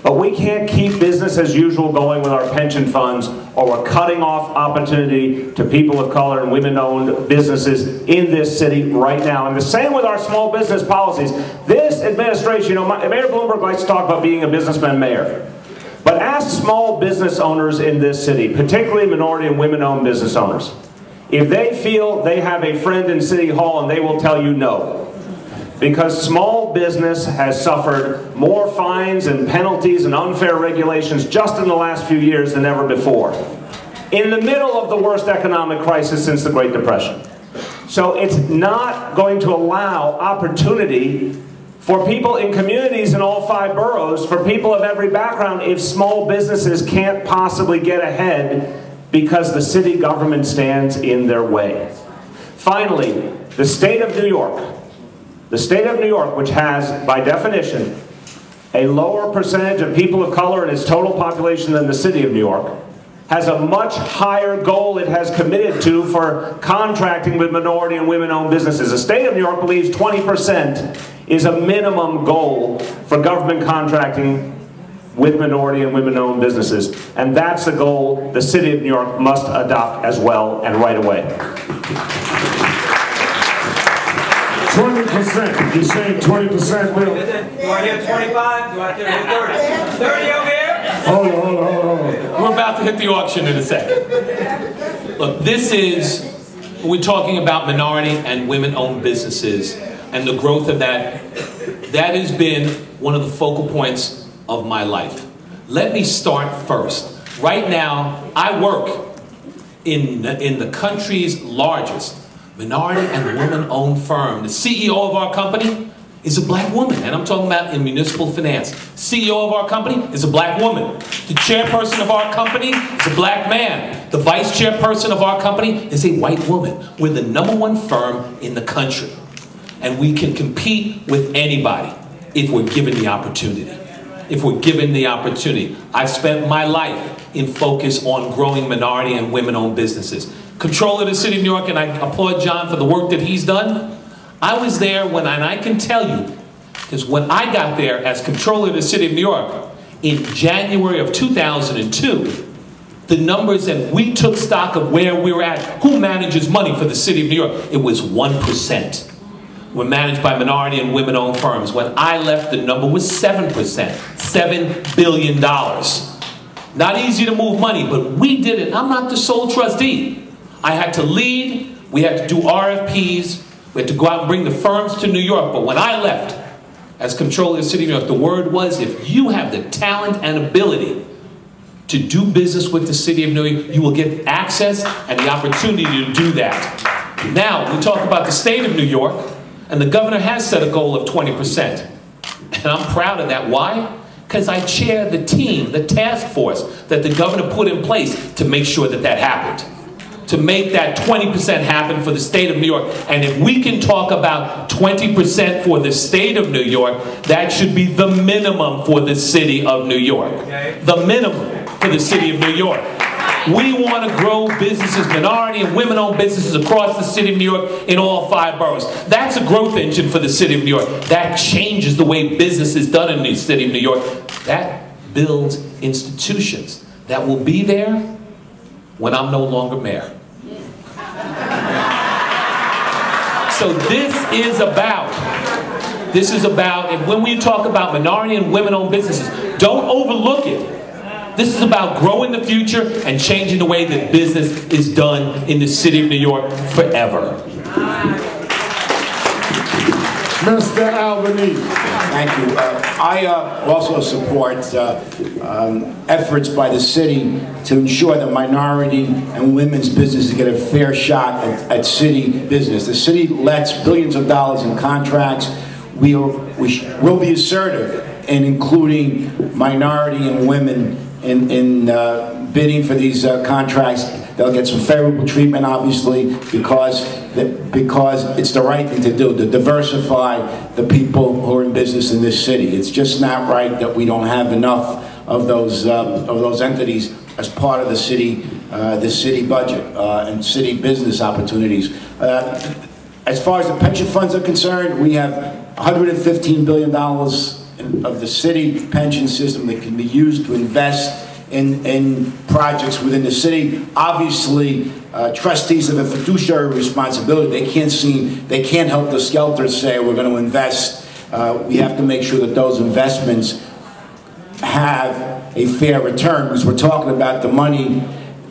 But we can't keep business as usual going with our pension funds, or we're cutting off opportunity to people of color and women-owned businesses in this city right now. And the same with our small business policies. This administration, you know, Mayor Bloomberg likes to talk about being a businessman mayor. But ask small business owners in this city, particularly minority and women-owned business owners, if they feel they have a friend in City Hall, and they will tell you no. Because small business has suffered more fines and penalties and unfair regulations just in the last few years than ever before, in the middle of the worst economic crisis since the Great Depression. So it's not going to allow opportunity for people in communities in all 5 boroughs, for people of every background, if small businesses can't possibly get ahead because the city government stands in their way. Finally, the state of New York. The state of New York, which has, by definition, a lower percentage of people of color in its total population than the city of New York, has a much higher goal it has committed to for contracting with minority and women-owned businesses. The state of New York believes 20% is a minimum goal for government contracting with minority and women-owned businesses. And that's a goal the city of New York must adopt as well, and right away. 20%. You're saying 20%, Will? Do I hear 25? Do I hear 30? 30 over here? Hold on. We're about to hit the auction in a second. Look, this is, we're talking about minority and women-owned businesses and the growth of that. That has been one of the focal points of my life. Let me start first. Right now, I work in the country's largest minority and women-owned firm. The CEO of our company is a black woman, and I'm talking about in municipal finance. CEO of our company is a black woman. The chairperson of our company is a black man. The vice chairperson of our company is a white woman. We're the #1 firm in the country, and we can compete with anybody if we're given the opportunity. If we're given the opportunity. I've spent my life in focus on growing minority and women-owned businesses. Comptroller of the City of New York, and I applaud John for the work that he's done. I was there when, and I can tell you, because when I got there as Comptroller of the City of New York in January of 2002, the numbers, and we took stock of where we were at, who manages money for the City of New York, it was 1%. We're managed by minority and women-owned firms. When I left, the number was 7%, $7 billion. Not easy to move money, but we did it. I'm not the sole trustee. I had to lead, we had to do RFPs, we had to go out and bring the firms to New York. But when I left as Comptroller of the City of New York, the word was, if you have the talent and ability to do business with the City of New York, you will get access and the opportunity to do that. Now, we talk about the state of New York, and the governor has set a goal of 20%. And I'm proud of that. Why? Because I chair the team, the task force that the governor put in place to make sure that that happened. To make that 20% happen for the state of New York. And if we can talk about 20% for the state of New York, that should be the minimum for the city of New York. The minimum for the city of New York. We want to grow businesses, minority and women-owned businesses across the city of New York in all 5 boroughs. That's a growth engine for the city of New York. That changes the way business is done in the city of New York. That builds institutions that will be there when I'm no longer mayor. So this is about, and when we talk about minority and women-owned businesses, don't overlook it. This is about growing the future and changing the way that business is done in the city of New York forever. Mr. Albanese. Thank you. I also support efforts by the city to ensure that minority and women's businesses get a fair shot at city business. The city lets billions of dollars in contracts. We will be assertive in including minority and women in bidding for these contracts. They'll get some favorable treatment, obviously, because it's the right thing to do, to diversify the people who are in business in this city. It's just not right that we don't have enough of those entities as part of the city budget and city business opportunities. As far as the pension funds are concerned, we have $115 billion of the city pension system that can be used to invest in projects within the city. Obviously, trustees have a fiduciary responsibility. They can't help the skelter say we're going to invest. We have to make sure that those investments have a fair return, because we're talking about the money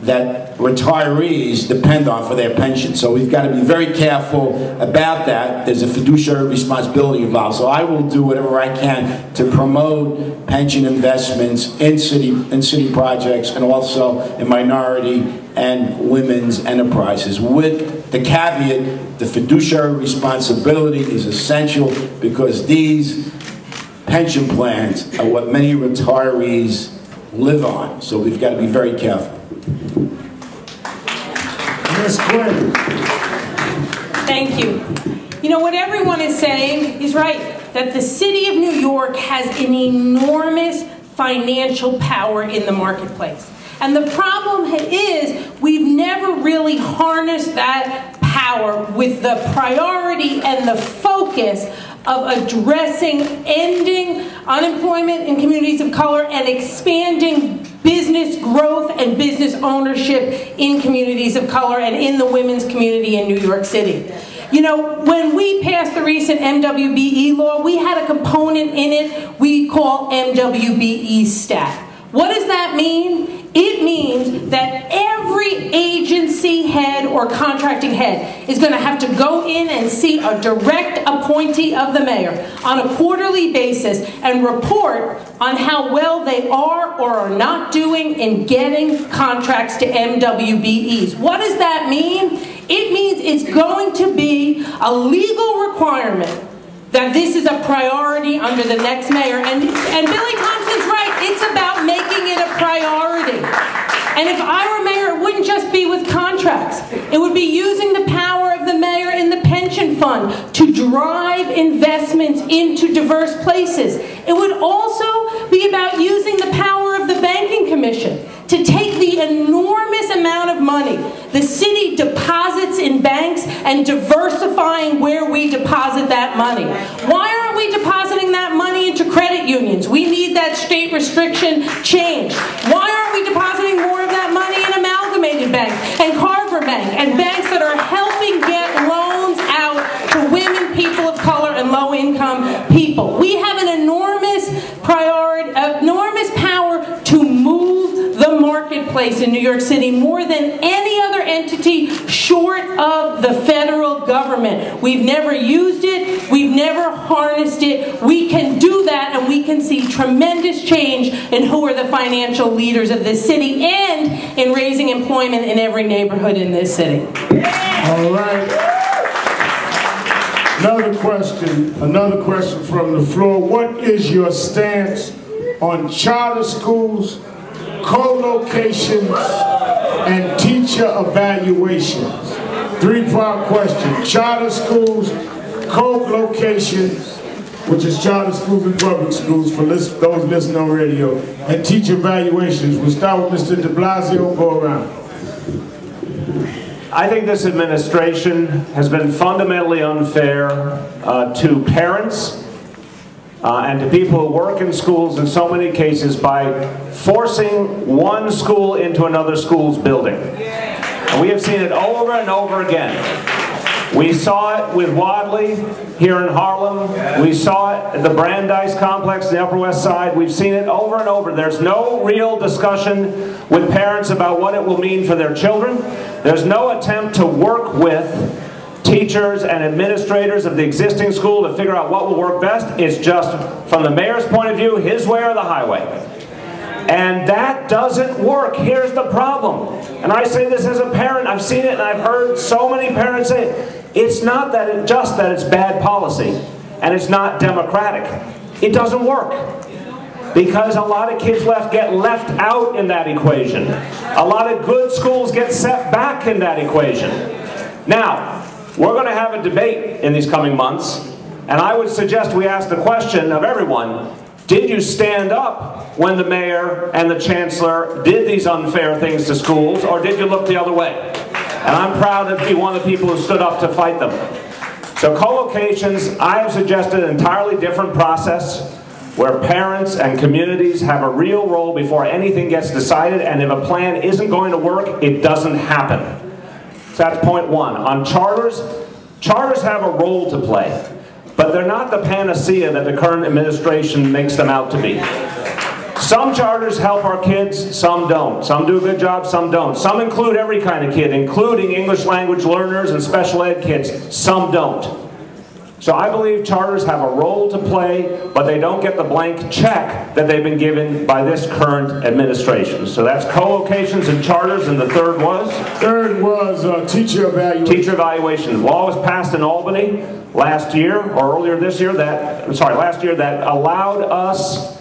that retirees depend on for their pension. So we've got to be very careful about that. There's a fiduciary responsibility involved. So I will do whatever I can to promote pension investments in city projects, and also in minority and women's enterprises. With the caveat, the fiduciary responsibility is essential, because these pension plans are what many retirees live on. So we've got to be very careful. Ms. Quinn. Thank you. You know, what everyone is saying is right, that the city of New York has an enormous financial power in the marketplace. And the problem is we've never really harnessed that power with the priority and the focus of addressing ending unemployment in communities of color and expanding business growth and business ownership in communities of color and in the women's community in New York City. You know, when we passed the recent MWBE law, we had a component in it we call MWBE stat. What does that mean? It means that every agency head or contracting head is going to have to go in and see a direct appointee of the mayor on a quarterly basis and report on how well they are or are not doing in getting contracts to MWBEs. What does that mean? It means it's going to be a legal requirement that this is a priority under the next mayor. And Billy Thompson's right, it's about making it a priority. And if I were mayor, it wouldn't just be with contracts. It would be using the power of the mayor in the pension fund to drive investments into diverse places. It would also be about using the power of the banking commission to take the enormous amount of money the city deposits in banks and diversifying where we deposit that money. Why aren't we depositing that money into credit unions? We need that state restriction changed. Why aren't we depositing more of that money in Amalgamated Bank and Carver Bank and banks that are helping get loans out to women, people of color, and low-income people? We have an enormous power to move the marketplace in New York City more than any other entity short of the federal government. We've never used it. We've never harnessed it. We can do that, and we can see tremendous change in who are the financial leaders of this city and in raising employment in every neighborhood in this city. All right. Another question from the floor. What is your stance on charter schools, co-locations, and teacher evaluations? Three-part question. Charter schools, co-locations, which is charter schools and public schools for those listening on radio, and teacher evaluations. We'll start with Mr. de Blasio and go around. I think this administration has been fundamentally unfair to parents and to people who work in schools in so many cases by forcing one school into another school's building. And we have seen it over and over again. We saw it with Wadley here in Harlem. We saw it at the Brandeis complex in the Upper West Side. We've seen it over and over. There's no real discussion with parents about what it will mean for their children. There's no attempt to work with teachers and administrators of the existing school to figure out what will work best. It's just, from the mayor's point of view, his way or the highway. And that doesn't work. Here's the problem. And I say this as a parent. I've seen it and I've heard so many parents say it. It's not that it's bad policy and it's not democratic. It doesn't work. Because a lot of kids get left out in that equation. A lot of good schools get set back in that equation. Now, we're going to have a debate in these coming months, and I would suggest we ask the question of everyone, did you stand up when the mayor and the chancellor did these unfair things to schools, or did you look the other way? And I'm proud to be one of the people who stood up to fight them. So co-locations, I have suggested an entirely different process. where parents and communities have a real role before anything gets decided, and if a plan isn't going to work, it doesn't happen. So that's point one. On charters, charters have a role to play, but they're not the panacea that the current administration makes them out to be. Some charters help our kids, some don't. Some do a good job, some don't. Some include every kind of kid, including English language learners and special ed kids. Some don't. So I believe charters have a role to play, but they don't get the blank check that they've been given by this current administration. So that's co-locations and charters, and the third was? Third was teacher evaluation. Teacher evaluation. The law was passed in Albany last year, or earlier this year, last year, that allowed us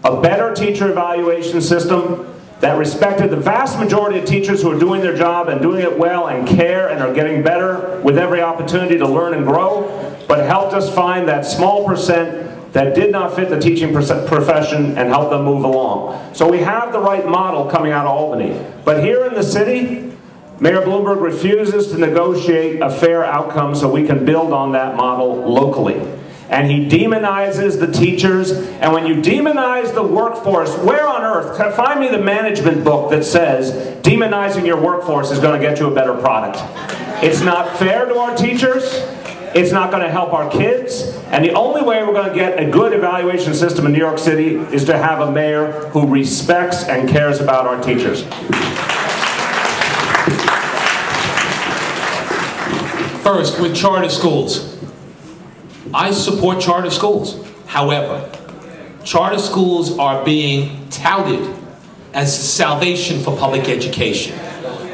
a better teacher evaluation system that respected the vast majority of teachers who are doing their job and doing it well and care and are getting better with every opportunity to learn and grow, but helped us find that small percent that did not fit the teaching profession and help them move along. So we have the right model coming out of Albany. But here in the city, Mayor Bloomberg refuses to negotiate a fair outcome so we can build on that model locally. And he demonizes the teachers, and when you demonize the workforce, where on earth, find me the management book that says demonizing your workforce is going to get you a better product. It's not fair to our teachers, it's not going to help our kids, and the only way we're going to get a good evaluation system in New York City is to have a mayor who respects and cares about our teachers. First, with charter schools. I support charter schools. However, charter schools are being touted as salvation for public education.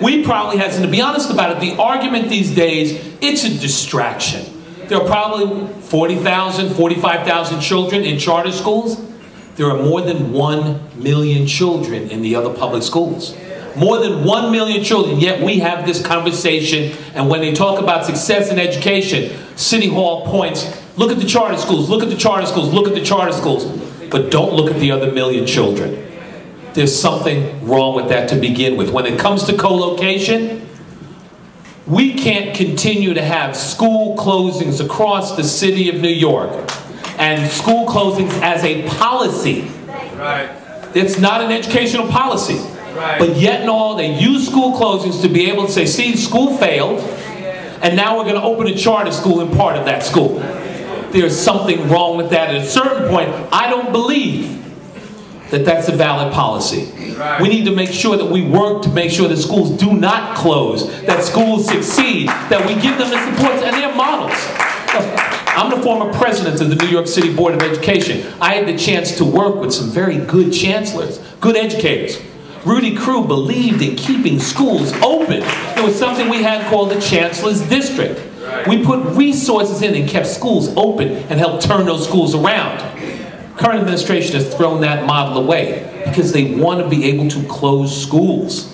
We probably have, and to be honest about it, the argument these days, it's a distraction. There are probably 40,000, 45,000 children in charter schools. There are more than 1 million children in the other public schools. More than 1 million children, yet we have this conversation, and when they talk about success in education, City Hall points, look at the charter schools, look at the charter schools, look at the charter schools, but don't look at the other million children. There's something wrong with that to begin with. When it comes to co-location, we can't continue to have school closings across the city of New York and school closings as a policy. Right. It's not an educational policy. Right. But yet and all, they use school closings to be able to say, see, school failed, and now we're going to open a charter school in part of that school. There's something wrong with that. At a certain point, I don't believe that that's a valid policy. Right. We need to make sure that we work to make sure that schools do not close, that schools succeed, that we give them the supports and their models. I'm the former president of the New York City Board of Education. I had the chance to work with some very good chancellors, good educators. Rudy Crew believed in keeping schools open. There was something we had called the Chancellor's District. We put resources in and kept schools open and helped turn those schools around. Current administration has thrown that model away because they want to be able to close schools.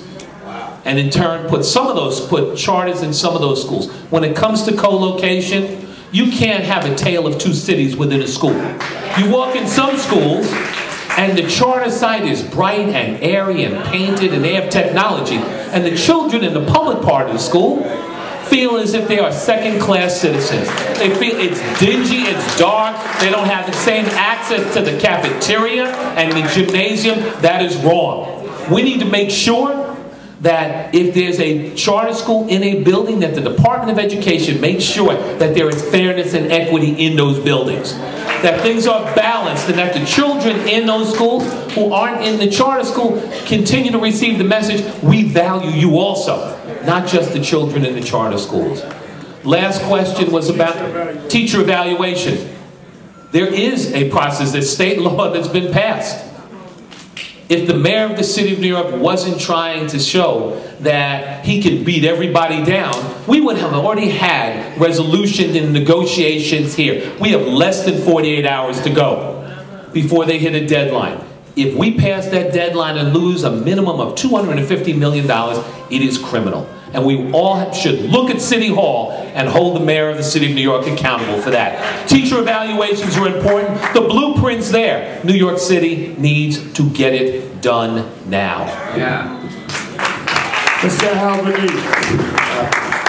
And in turn put charters in some of those schools. When it comes to co-location, you can't have a tale of two cities within a school. You walk in some schools, and the charter site is bright and airy and painted, and they have technology. And the children in the public part of the school feel as if they are second-class citizens. They feel it's dingy, it's dark, they don't have the same access to the cafeteria and the gymnasium. That is wrong. We need to make sure that if there's a charter school in a building, that the Department of Education makes sure that there is fairness and equity in those buildings. That things are balanced, and that the children in those schools who aren't in the charter school continue to receive the message, we value you also, not just the children in the charter schools. Last question was about teacher evaluation. There is a process, there's state law that's been passed. If the mayor of the city of New York wasn't trying to show that he could beat everybody down, we would have already had resolutions and negotiations here. We have less than 48 hours to go before they hit a deadline. If we pass that deadline and lose a minimum of $250 million, it is criminal. And we all should look at City Hall and hold the mayor of the city of New York accountable for that. Teacher evaluations are important. The blueprint's there. New York City needs to get it done now. Yeah. Mr. Albany,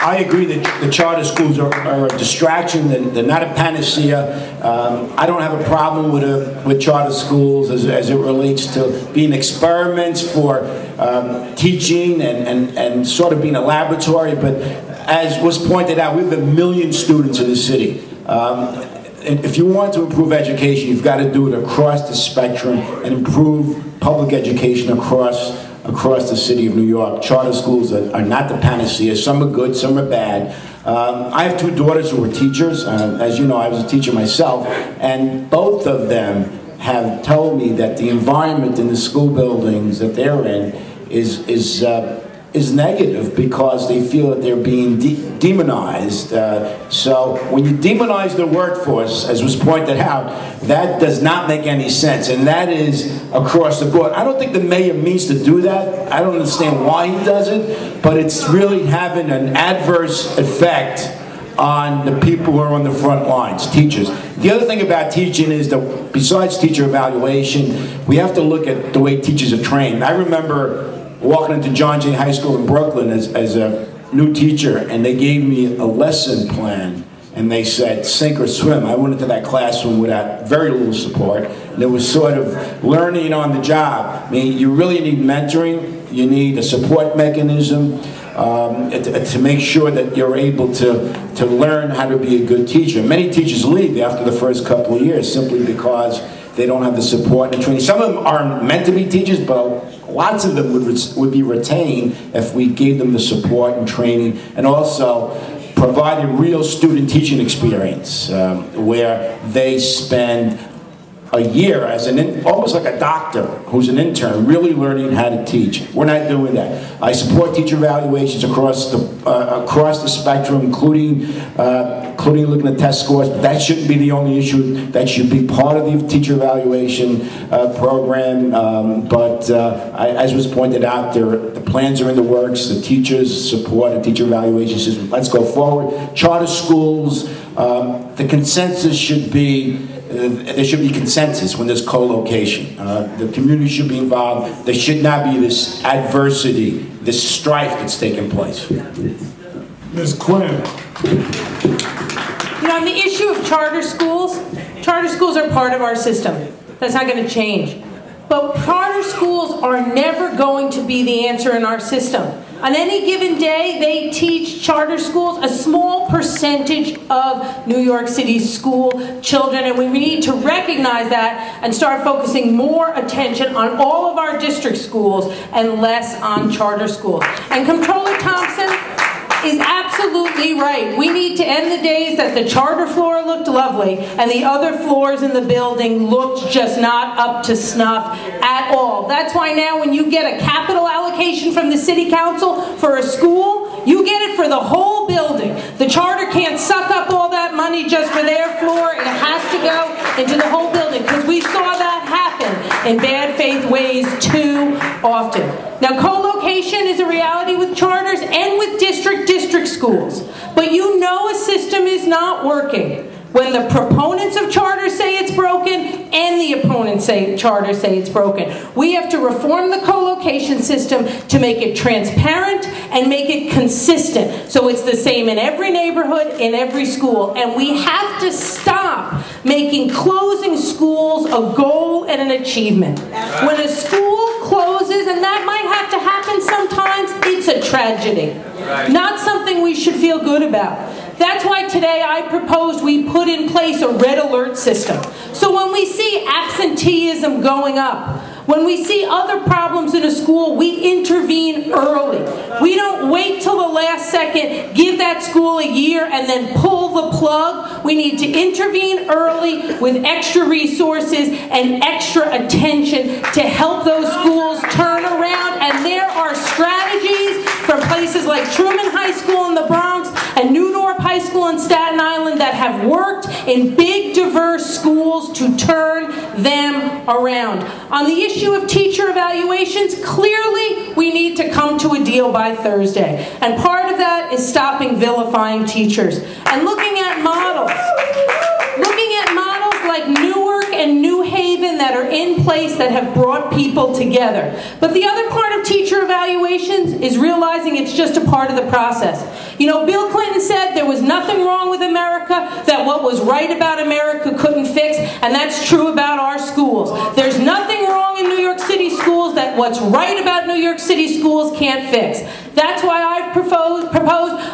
I agree that the charter schools are a distraction. They're not a panacea. I don't have a problem with charter schools as it relates to being experiments for teaching and sort of being a laboratory. But as was pointed out, we have 1 million students in the city. And if you want to improve education, you've got to do it across the spectrum and improve public education across the city of New York. Charter schools are not the panacea. Some are good, some are bad. I have 2 daughters who are teachers. As you know, I was a teacher myself, and both of them have told me that the environment in the school buildings that they're in is negative because they feel that they're being demonized. So when you demonize the workforce, as was pointed out, that does not make any sense, and that is across the board. I don't think the mayor means to do that. I don't understand why he does it, but it's really having an adverse effect on the people who are on the front lines, teachers. The other thing about teaching is that besides teacher evaluation, we have to look at the way teachers are trained. I remember walking into John Jay High School in Brooklyn as a new teacher, and they gave me a lesson plan, and they said, sink or swim. I went into that classroom without very little support, and it was sort of learning on the job. I mean, you really need mentoring, you need a support mechanism to make sure that you're able to learn how to be a good teacher. Many teachers leave after the first couple of years simply because they don't have the support and training. Some of them aren't meant to be teachers, but lots of them would be retained if we gave them the support and training, and also provide a real student teaching experience where they spend a year as almost like a doctor who's an intern, really learning how to teach. We're not doing that. I support teacher evaluations across the spectrum, including looking at test scores, but that shouldn't be the only issue. That should be part of the teacher evaluation program. As was pointed out, the plans are in the works. The teachers support a teacher evaluation system. Let's go forward. Charter schools, the consensus should be, there should be consensus when there's co-location. The community should be involved. There should not be this adversity, this strife that's taking place. Ms. Quinn. You know, on the issue of charter schools are part of our system. That's not going to change. But charter schools are never going to be the answer in our system. On any given day, they teach charter schools a small percentage of New York City's school children, and we need to recognize that and start focusing more attention on all of our district schools and less on charter schools. And Comptroller Thompson is absolutely right. We need to end the days that the charter floor looked lovely and the other floors in the building looked just not up to snuff at all. That's why now when you get a capital allocation from the City Council for a school, you get it for the whole building. The charter can't suck up all that money just for their floor. It has to go into the whole building, because we saw that happen in bad faith ways too often. Now, co-location is a reality with charters and with district schools. But you know a system is not working when the proponents of charters say it's broken and the opponents say charters say it's broken. We have to reform the co-location system to make it transparent and make it consistent, so it's the same in every neighborhood, in every school. And we have to stop making closing schools a goal and an achievement. When a school closes, and that might have to happen sometimes, it's a tragedy. Not something we should feel good about. That's why today I proposed we put in place a red alert system. So when we see absenteeism going up, when we see other problems in a school, we intervene early. We don't wait till the last second, give that school a year, and then pull the plug. We need to intervene early with extra resources and extra attention to help those schools turn around. And there are strategies from places like Truman High School in the Bronx and New Dorp High School in Staten Island that have worked in big, diverse schools to turn them around. On the issue of teacher evaluations, clearly we need to come to a deal by Thursday. And part of that is stopping vilifying teachers and looking at models. Looking at models like Newark and New Haven that are in place that have brought people together. But the other part of teacher evaluations is realizing it's just a part of the process. You know, Bill Clinton said there was nothing wrong with America, that what was right about America couldn't fix, and that's true about our schools. There's nothing wrong in New York City schools that what's right about New York City schools can't fix. That's why I've proposed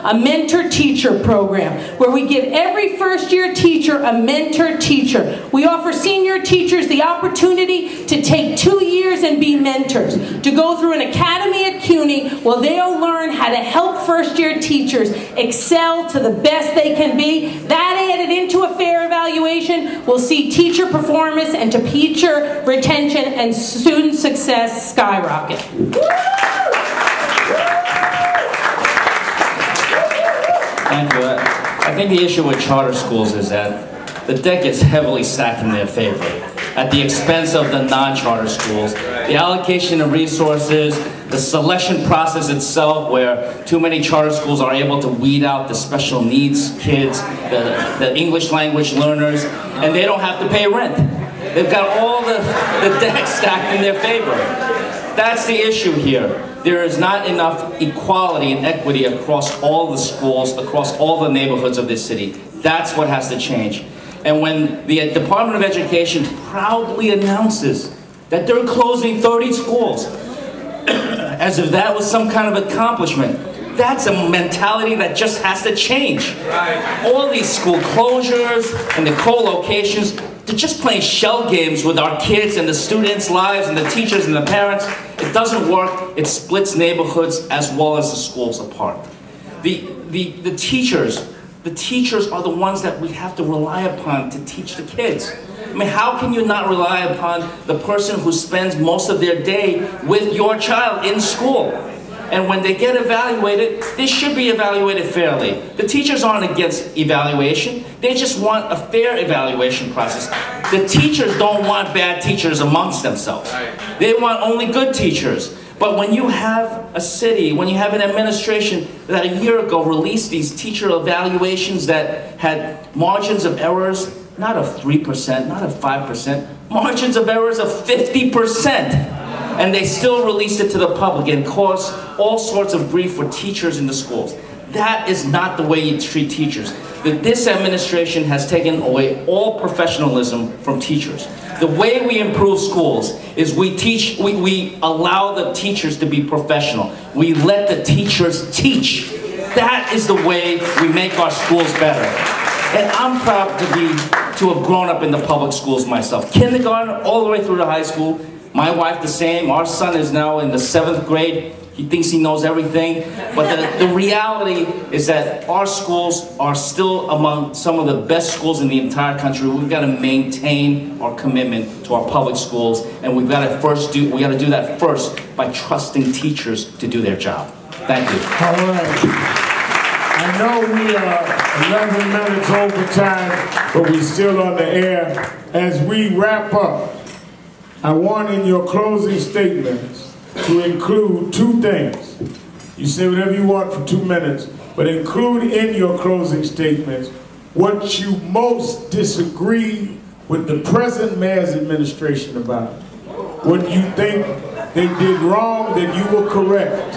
a mentor-teacher program, where we give every first-year teacher a mentor-teacher. We offer senior teachers the opportunity to take 2 years and be mentors, to go through an academy at CUNY where they'll learn how to help first-year teachers excel to the best they can be. That added into a fair evaluation will see teacher performance and teacher retention and student success skyrocket. Thank you. I think the issue with charter schools is that the deck is heavily stacked in their favor at the expense of the non-charter schools. The allocation of resources, the selection process itself, where too many charter schools are able to weed out the special needs kids, the English language learners, and they don't have to pay rent. They've got all the deck stacked in their favor. That's the issue here. There is not enough equality and equity across all the schools, across all the neighborhoods of this city. That's what has to change. And when the Department of Education proudly announces that they're closing 30 schools, as if that was some kind of accomplishment, that's a mentality that just has to change. All these school closures and the co-locations, they're just playing shell games with our kids and the students' lives and the teachers and the parents. It doesn't work. It splits neighborhoods as well as the schools apart. The teachers are the ones that we have to rely upon to teach the kids. I mean, how can you not rely upon the person who spends most of their day with your child in school? And when they get evaluated, they should be evaluated fairly. The teachers aren't against evaluation. They just want a fair evaluation process. The teachers don't want bad teachers amongst themselves. They want only good teachers. But when you have a city, when you have an administration that a year ago released these teacher evaluations that had margins of errors, not of 3%, not of 5%, margins of errors of 50%. And they still released it to the public and caused all sorts of grief for teachers in the schools. That is not the way you treat teachers. This administration has taken away all professionalism from teachers. The way we improve schools is we allow the teachers to be professional. We let the teachers teach. That is the way we make our schools better. And I'm proud to have grown up in the public schools myself. Kindergarten all the way through to high school. My wife the same. Our son is now in the 7th grade. He thinks he knows everything. But the reality is that our schools are still among some of the best schools in the entire country. We've got to maintain our commitment to our public schools, and we've got to do that first by trusting teachers to do their job. Thank you. All right. I know we are 11 minutes over time, but we're still on the air. As we wrap up, I want in your closing statements to include 2 things. You say whatever you want for 2 minutes, but include in your closing statements what you most disagree with the present mayor's administration about. What you think they did wrong that you will correct.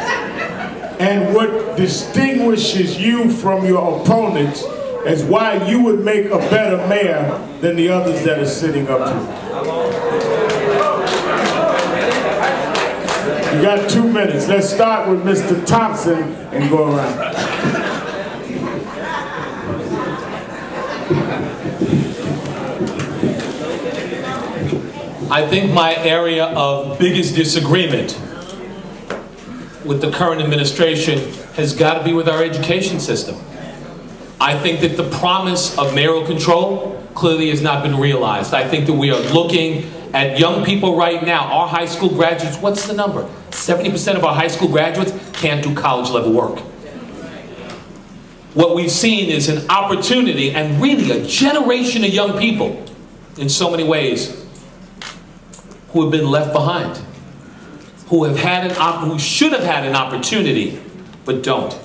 And what distinguishes you from your opponents as why you would make a better mayor than the others that are sitting up here. You got 2 minutes. Let's start with Mr. Thompson and go around. I think my area of biggest disagreement with the current administration has got to be with our education system. I think that the promise of mayoral control clearly has not been realized. I think that we are looking at young people right now, our high school graduates. What's the number? 70% of our high school graduates can't do college level work. What we've seen is an opportunity and really a generation of young people in so many ways who have been left behind, who should have had an opportunity but don't.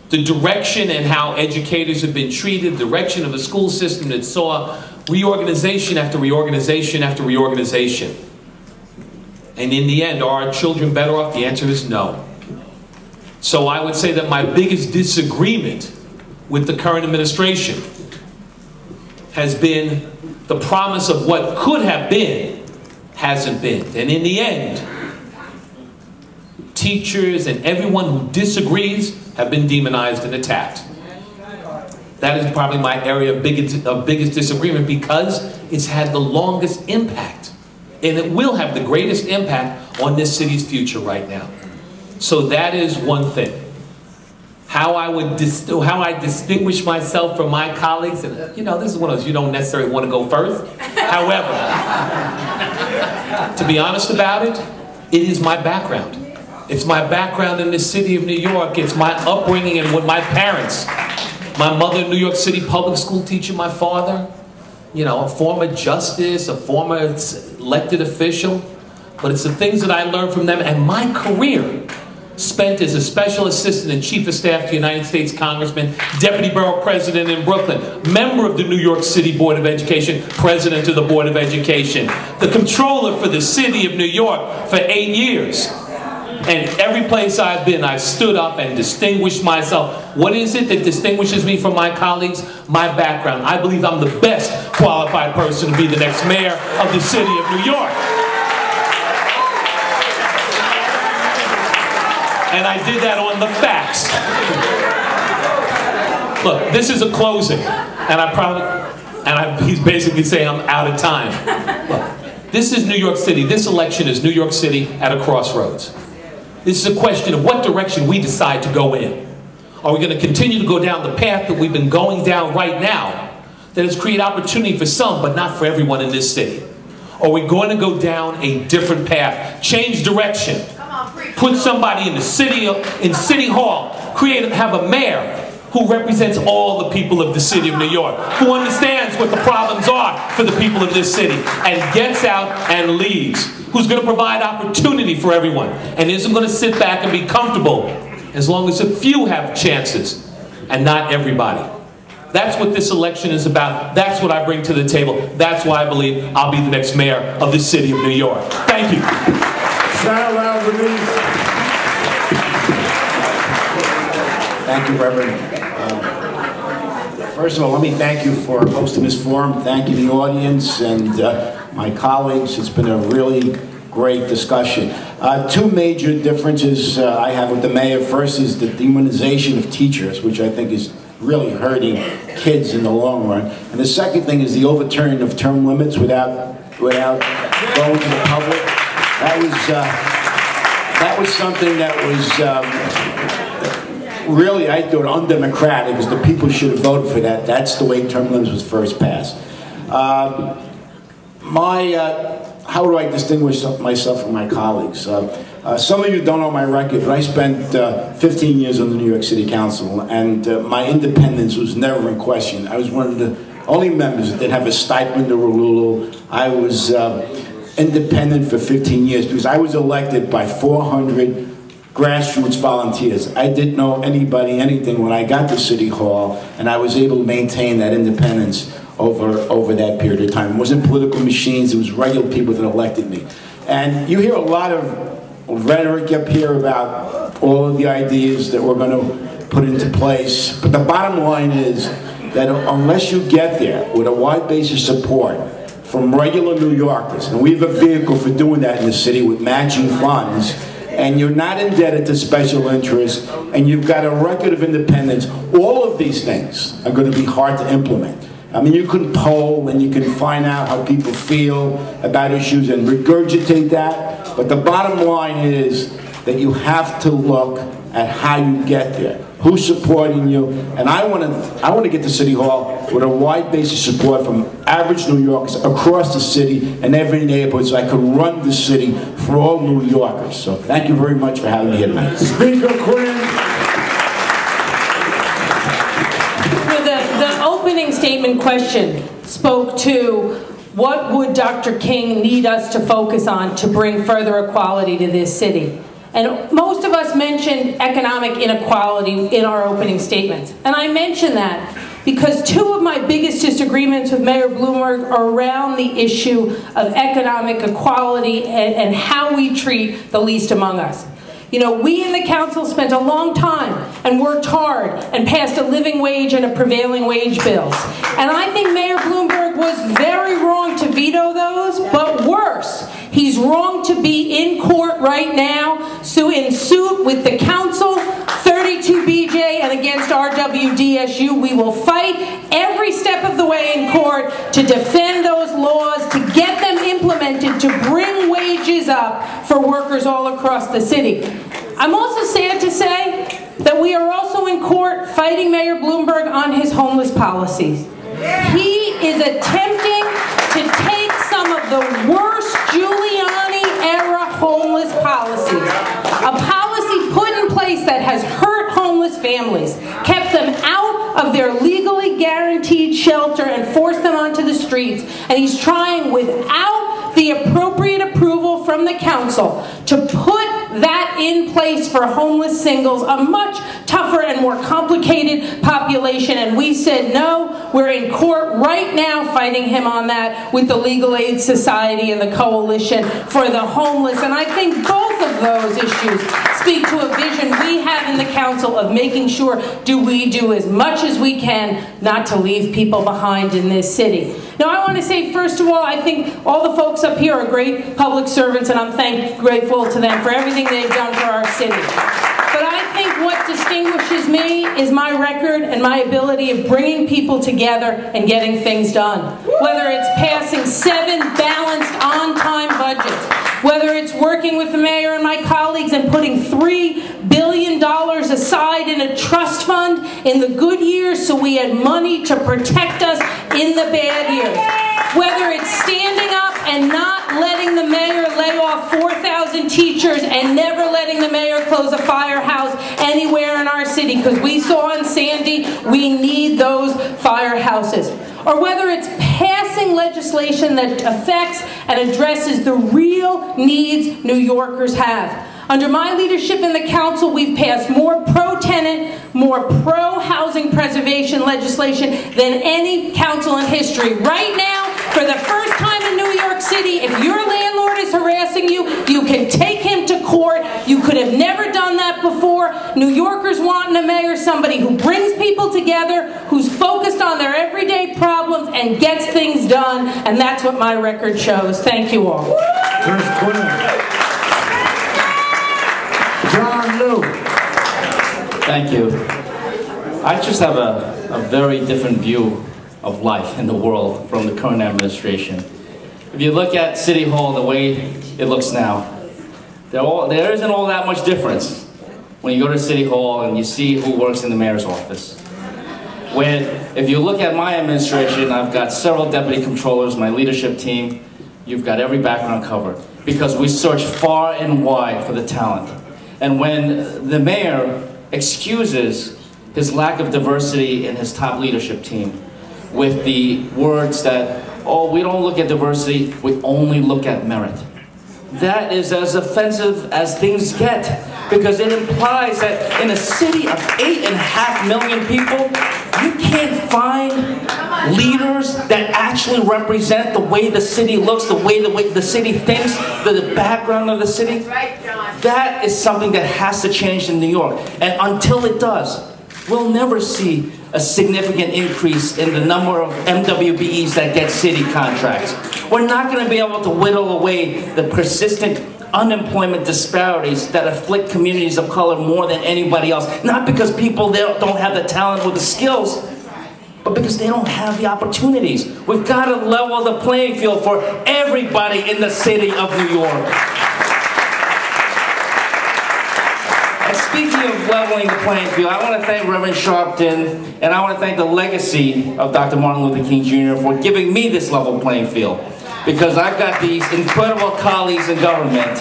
The direction and how educators have been treated, the direction of a school system that saw reorganization after reorganization after reorganization. And in the end, are our children better off? The answer is no. So I would say that my biggest disagreement with the current administration has been the promise of what could have been hasn't been. And in the end, teachers and everyone who disagrees have been demonized and attacked. That is probably my area of biggest disagreement, because it's had the longest impact. And it will have the greatest impact on this city's future right now. So that is one thing. How I distinguish myself from my colleagues, and you know, this is one of those, you don't necessarily want to go first. However, to be honest about it, it is my background. It's my background in the city of New York. It's my upbringing and with my parents. My mother, New York City public school teacher, my father, you know, a former justice, a former elected official. But it's the things that I learned from them, and my career spent as a special assistant and chief of staff to United States Congressman, deputy borough president in Brooklyn, member of the New York City Board of Education, president of the Board of Education, the controller for the city of New York for 8 years. And every place I've been, I've stood up and distinguished myself. What is it that distinguishes me from my colleagues? My background. I believe I'm the best qualified person to be the next mayor of the city of New York. And I did that on the facts. Look, this is a closing, and he's basically saying I'm out of time. Look, this is New York City. This election is New York City at a crossroads. This is a question of what direction we decide to go in. Are we going to continue to go down the path that we've been going down right now, that has created opportunity for some, but not for everyone in this city? Are we going to go down a different path, change direction, put somebody in the city, in City Hall, have a mayor who represents all the people of the city of New York, who understands what the problems are for the people of this city, and gets out and leads, who's going to provide opportunity for everyone, and isn't going to sit back and be comfortable as long as a few have chances and not everybody. That's what this election is about. That's what I bring to the table. That's why I believe I'll be the next mayor of the city of New York. Thank you. Thank you, Reverend. First of all, let me thank you for hosting this forum. Thank you, the audience and my colleagues. It's been a really great discussion. Two major differences I have with the mayor. First is the demonization of teachers, which I think is really hurting kids in the long run. And the second thing is the overturning of term limits without going to the public. That was something that was really, I thought, undemocratic, because the people should have voted for that. That's the way term limits was first passed. How do I distinguish myself from my colleagues? Some of you don't know my record, but I spent 15 years on the New York City Council, and my independence was never in question. I was one of the only members that didn't have a stipend or a lulu. I was independent for 15 years because I was elected by 400 grassroots volunteers. I didn't know anybody, anything when I got to City Hall, and I was able to maintain that independence over that period of time. It wasn't political machines, it was regular people that elected me. And you hear a lot of rhetoric up here about all of the ideas that we're going to put into place, but the bottom line is that unless you get there with a wide base of support from regular New Yorkers, and we have a vehicle for doing that in the city with matching funds, and you're not indebted to special interests, and you've got a record of independence, all of these things are going to be hard to implement. I mean, you can poll and you can find out how people feel about issues and regurgitate that, but the bottom line is that you have to look at how you get there. Who's supporting you? And I want to get to City Hall with a wide base of support from average New Yorkers across the city and every neighborhood, so I could run the city for all New Yorkers. So thank you very much for having me here tonight. Speaker Quinn. The opening statement question spoke to what would Dr. King need us to focus on to bring further equality to this city. And most of us mentioned economic inequality in our opening statements. And I mention that because two of my biggest disagreements with Mayor Bloomberg are around the issue of economic equality and how we treat the least among us. You know, we in the council spent a long time and worked hard and passed a living wage and a prevailing wage bills. And I think Mayor Bloomberg was very wrong to veto those, but worse, he's wrong to be in court right now, in suit with the council, 32BJ, and against RWDSU. We will fight every step of the way in court to defend those laws, to get them implemented, to bring wages up for workers all across the city. I'm also sad to say that we are also in court fighting Mayor Bloomberg on his homeless policies. He is attempting to take some of the worst Giuliani-era homeless policies, a policy put in place that has hurt homeless families, kept them out of their legally guaranteed shelter and forced them onto the streets, and he's trying without the appropriate approval from the council to put that in place for homeless singles, a much tougher and more complicated population, and we said no. We're in court right now fighting him on that with the Legal Aid Society and the Coalition for the Homeless, and I think both of those issues speak to a vision we have in the council of making sure we do as much as we can not to leave people behind in this city. Now, I want to say, first of all, I think all the folks up here are great public servants, and I'm grateful to them for everything they've done for our city. But I think what distinguishes me is my record and my ability of bringing people together and getting things done. Whether it's passing 7 balanced, on-time budgets, whether it's working with the mayor and my colleagues and putting $3 billion aside in a trust fund in the good years so we had money to protect us in the bad years. Whether it's standing up and not letting the mayor lay off 4,000 teachers and never letting the mayor close a firehouse anywhere in our city, because we saw in Sandy we need those firehouses. Or whether it's passing legislation that affects and addresses the real needs New Yorkers have. Under my leadership in the council, we've passed more pro-tenant, more pro-housing preservation legislation than any council in history. Right now, for the first time in New York City, if your landlord is harassing you, you can take him to court. You could have never done that before. New Yorkers want in a mayor somebody who brings people together, who's focused on their everyday problems and gets things done, and that's what my record shows. Thank you all. John Liu. Thank you. I just have a very different view of life in the world from the current administration. If you look at City Hall the way it looks now, there isn't all that much difference when you go to City Hall and you see who works in the mayor's office. If you look at my administration, I've got several deputy controllers, my leadership team, you've got every background covered, because we search far and wide for the talent. And when the mayor excuses his lack of diversity in his top leadership team with the words that, oh, we don't look at diversity, we only look at merit. That is as offensive as things get, because it implies that in a city of 8.5 million people, you can't find leaders that actually represent the way the city looks, the way the city thinks, the background of the city. That is something that has to change in New York. And until it does, we'll never see a significant increase in the number of MWBEs that get city contracts. We're not going to be able to whittle away the persistent unemployment disparities that afflict communities of color more than anybody else. Not because people there don't have the talent or the skills, but because they don't have the opportunities. We've got to level the playing field for everybody in the city of New York. And speaking of leveling the playing field, I want to thank Reverend Sharpton, and I want to thank the legacy of Dr. Martin Luther King Jr. for giving me this level playing field. Because I've got these incredible colleagues in government.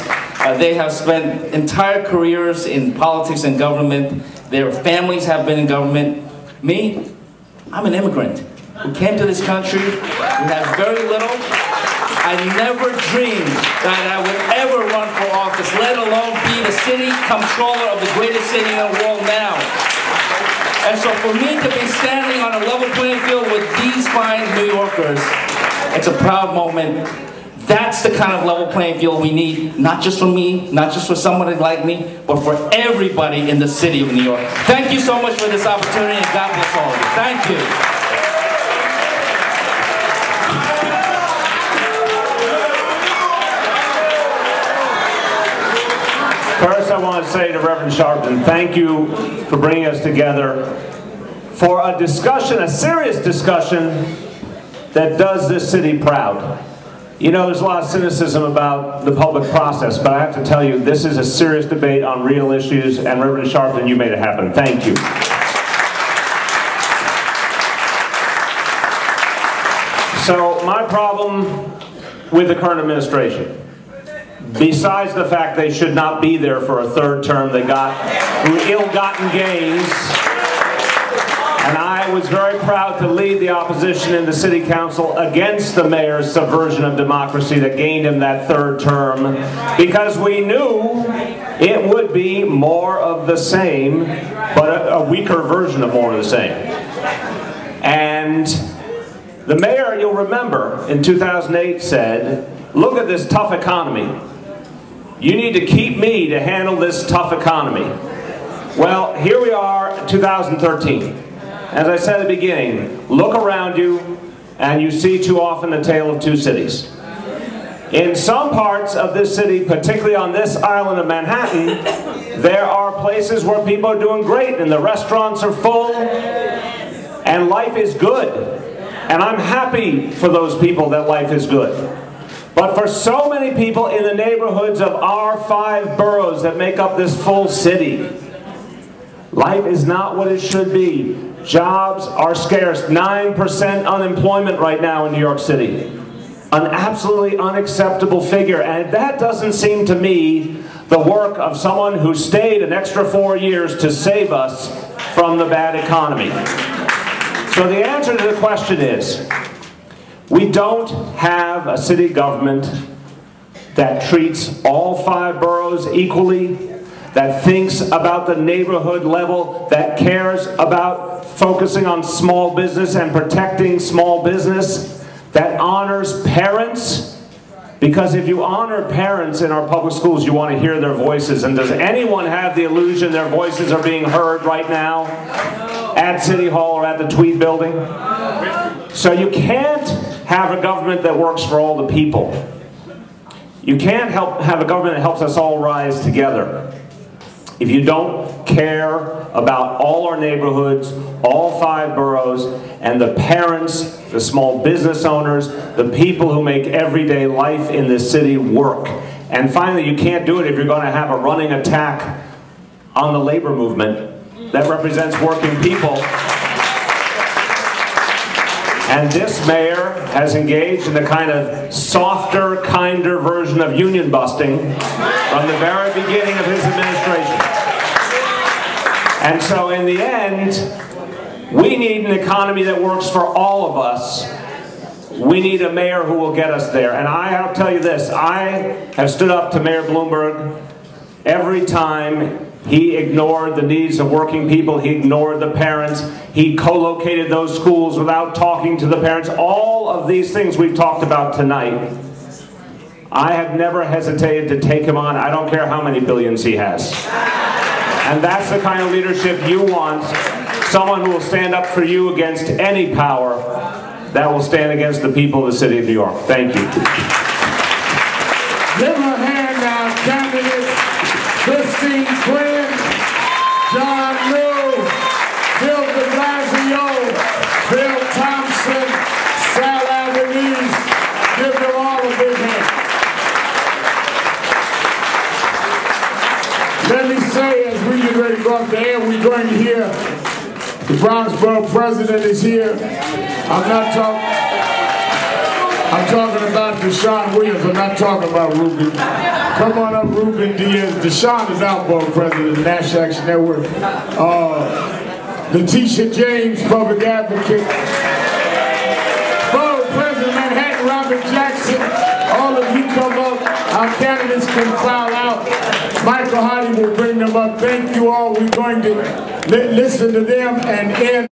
They have spent entire careers in politics and government. Their families have been in government. Me, I'm an immigrant who came to this country. We have very little. I never dreamed that I would ever run for office, let alone be the city comptroller of the greatest city in the world now. And so for me to be standing on a level playing field with these fine New Yorkers, it's a proud moment, That's the kind of level playing field we need, not just for me, not just for somebody like me, but for everybody in the city of New York. Thank you so much for this opportunity, and God bless all of you. Thank you. First, I want to say to Reverend Sharpton, thank you for bringing us together for a discussion, a serious discussion that does this city proud. You know, there's a lot of cynicism about the public process, but I have to tell you, this is a serious debate on real issues, and Reverend Sharpton, you made it happen. Thank you. So, my problem with the current administration, besides the fact they should not be there for a third term, they got ill-gotten gains, and I was very proud to lead the opposition in the city council against the mayor's subversion of democracy that gained him that third term, because we knew it would be more of the same, but a weaker version of more of the same. And the mayor, you'll remember, in 2008 said, look at this tough economy. You need to keep me to handle this tough economy. Well, here we are, 2013. As I said at the beginning, look around you and you see too often the tale of two cities. In some parts of this city, particularly on this island of Manhattan, there are places where people are doing great and the restaurants are full and life is good. And I'm happy for those people that life is good. But for so many people in the neighborhoods of our 5 boroughs that make up this full city, life is not what it should be. Jobs are scarce. 9% unemployment right now in New York City. An absolutely unacceptable figure. And that doesn't seem to me the work of someone who stayed an extra 4 years to save us from the bad economy. So the answer to the question is, we don't have a city government that treats all 5 boroughs equally, that thinks about the neighborhood level, that cares about focusing on small business and protecting small business, that honors parents. Because if you honor parents in our public schools, you want to hear their voices. And does anyone have the illusion their voices are being heard right now at City Hall or at the Tweed Building? So you can't have a government that works for all the people. You can't have a government that helps us all rise together if you don't care about all our neighborhoods, all 5 boroughs, and the parents, the small business owners, the people who make everyday life in this city work. And finally, you can't do it if you're going to have a running attack on the labor movement that represents working people. And this mayor has engaged in the kind of softer, kinder version of union busting from the very beginning of his administration. And so in the end, we need an economy that works for all of us. We need a mayor who will get us there. And I'll tell you this, I have stood up to Mayor Bloomberg every time he ignored the needs of working people, he ignored the parents, he co-located those schools without talking to the parents. All of these things we've talked about tonight, I have never hesitated to take him on. I don't care how many billions he has. And that's the kind of leadership you want, someone who will stand up for you against any power that will stand against the people of the city of New York. Thank you. Give a hand now, candidates Christine Quinn, John Liu, Bill de Blasio, Bill Thompson, Sal Albanese. Give them all a big hand. Let me say, as we get ready to go up the air, we're going to hear the Bronx Borough President is here. I'm talking about Deshaun Williams. I'm not talking about Ruben. Come on up, Ruben Diaz. Deshaun is out, Borough President of the National Action Network. Letitia James, Public Advocate. Borough President of Manhattan, Robert Jackson. All of you come up. Our candidates can file out. Michael Hardy will bring them up. Thank you all. We're going to listen to them and end.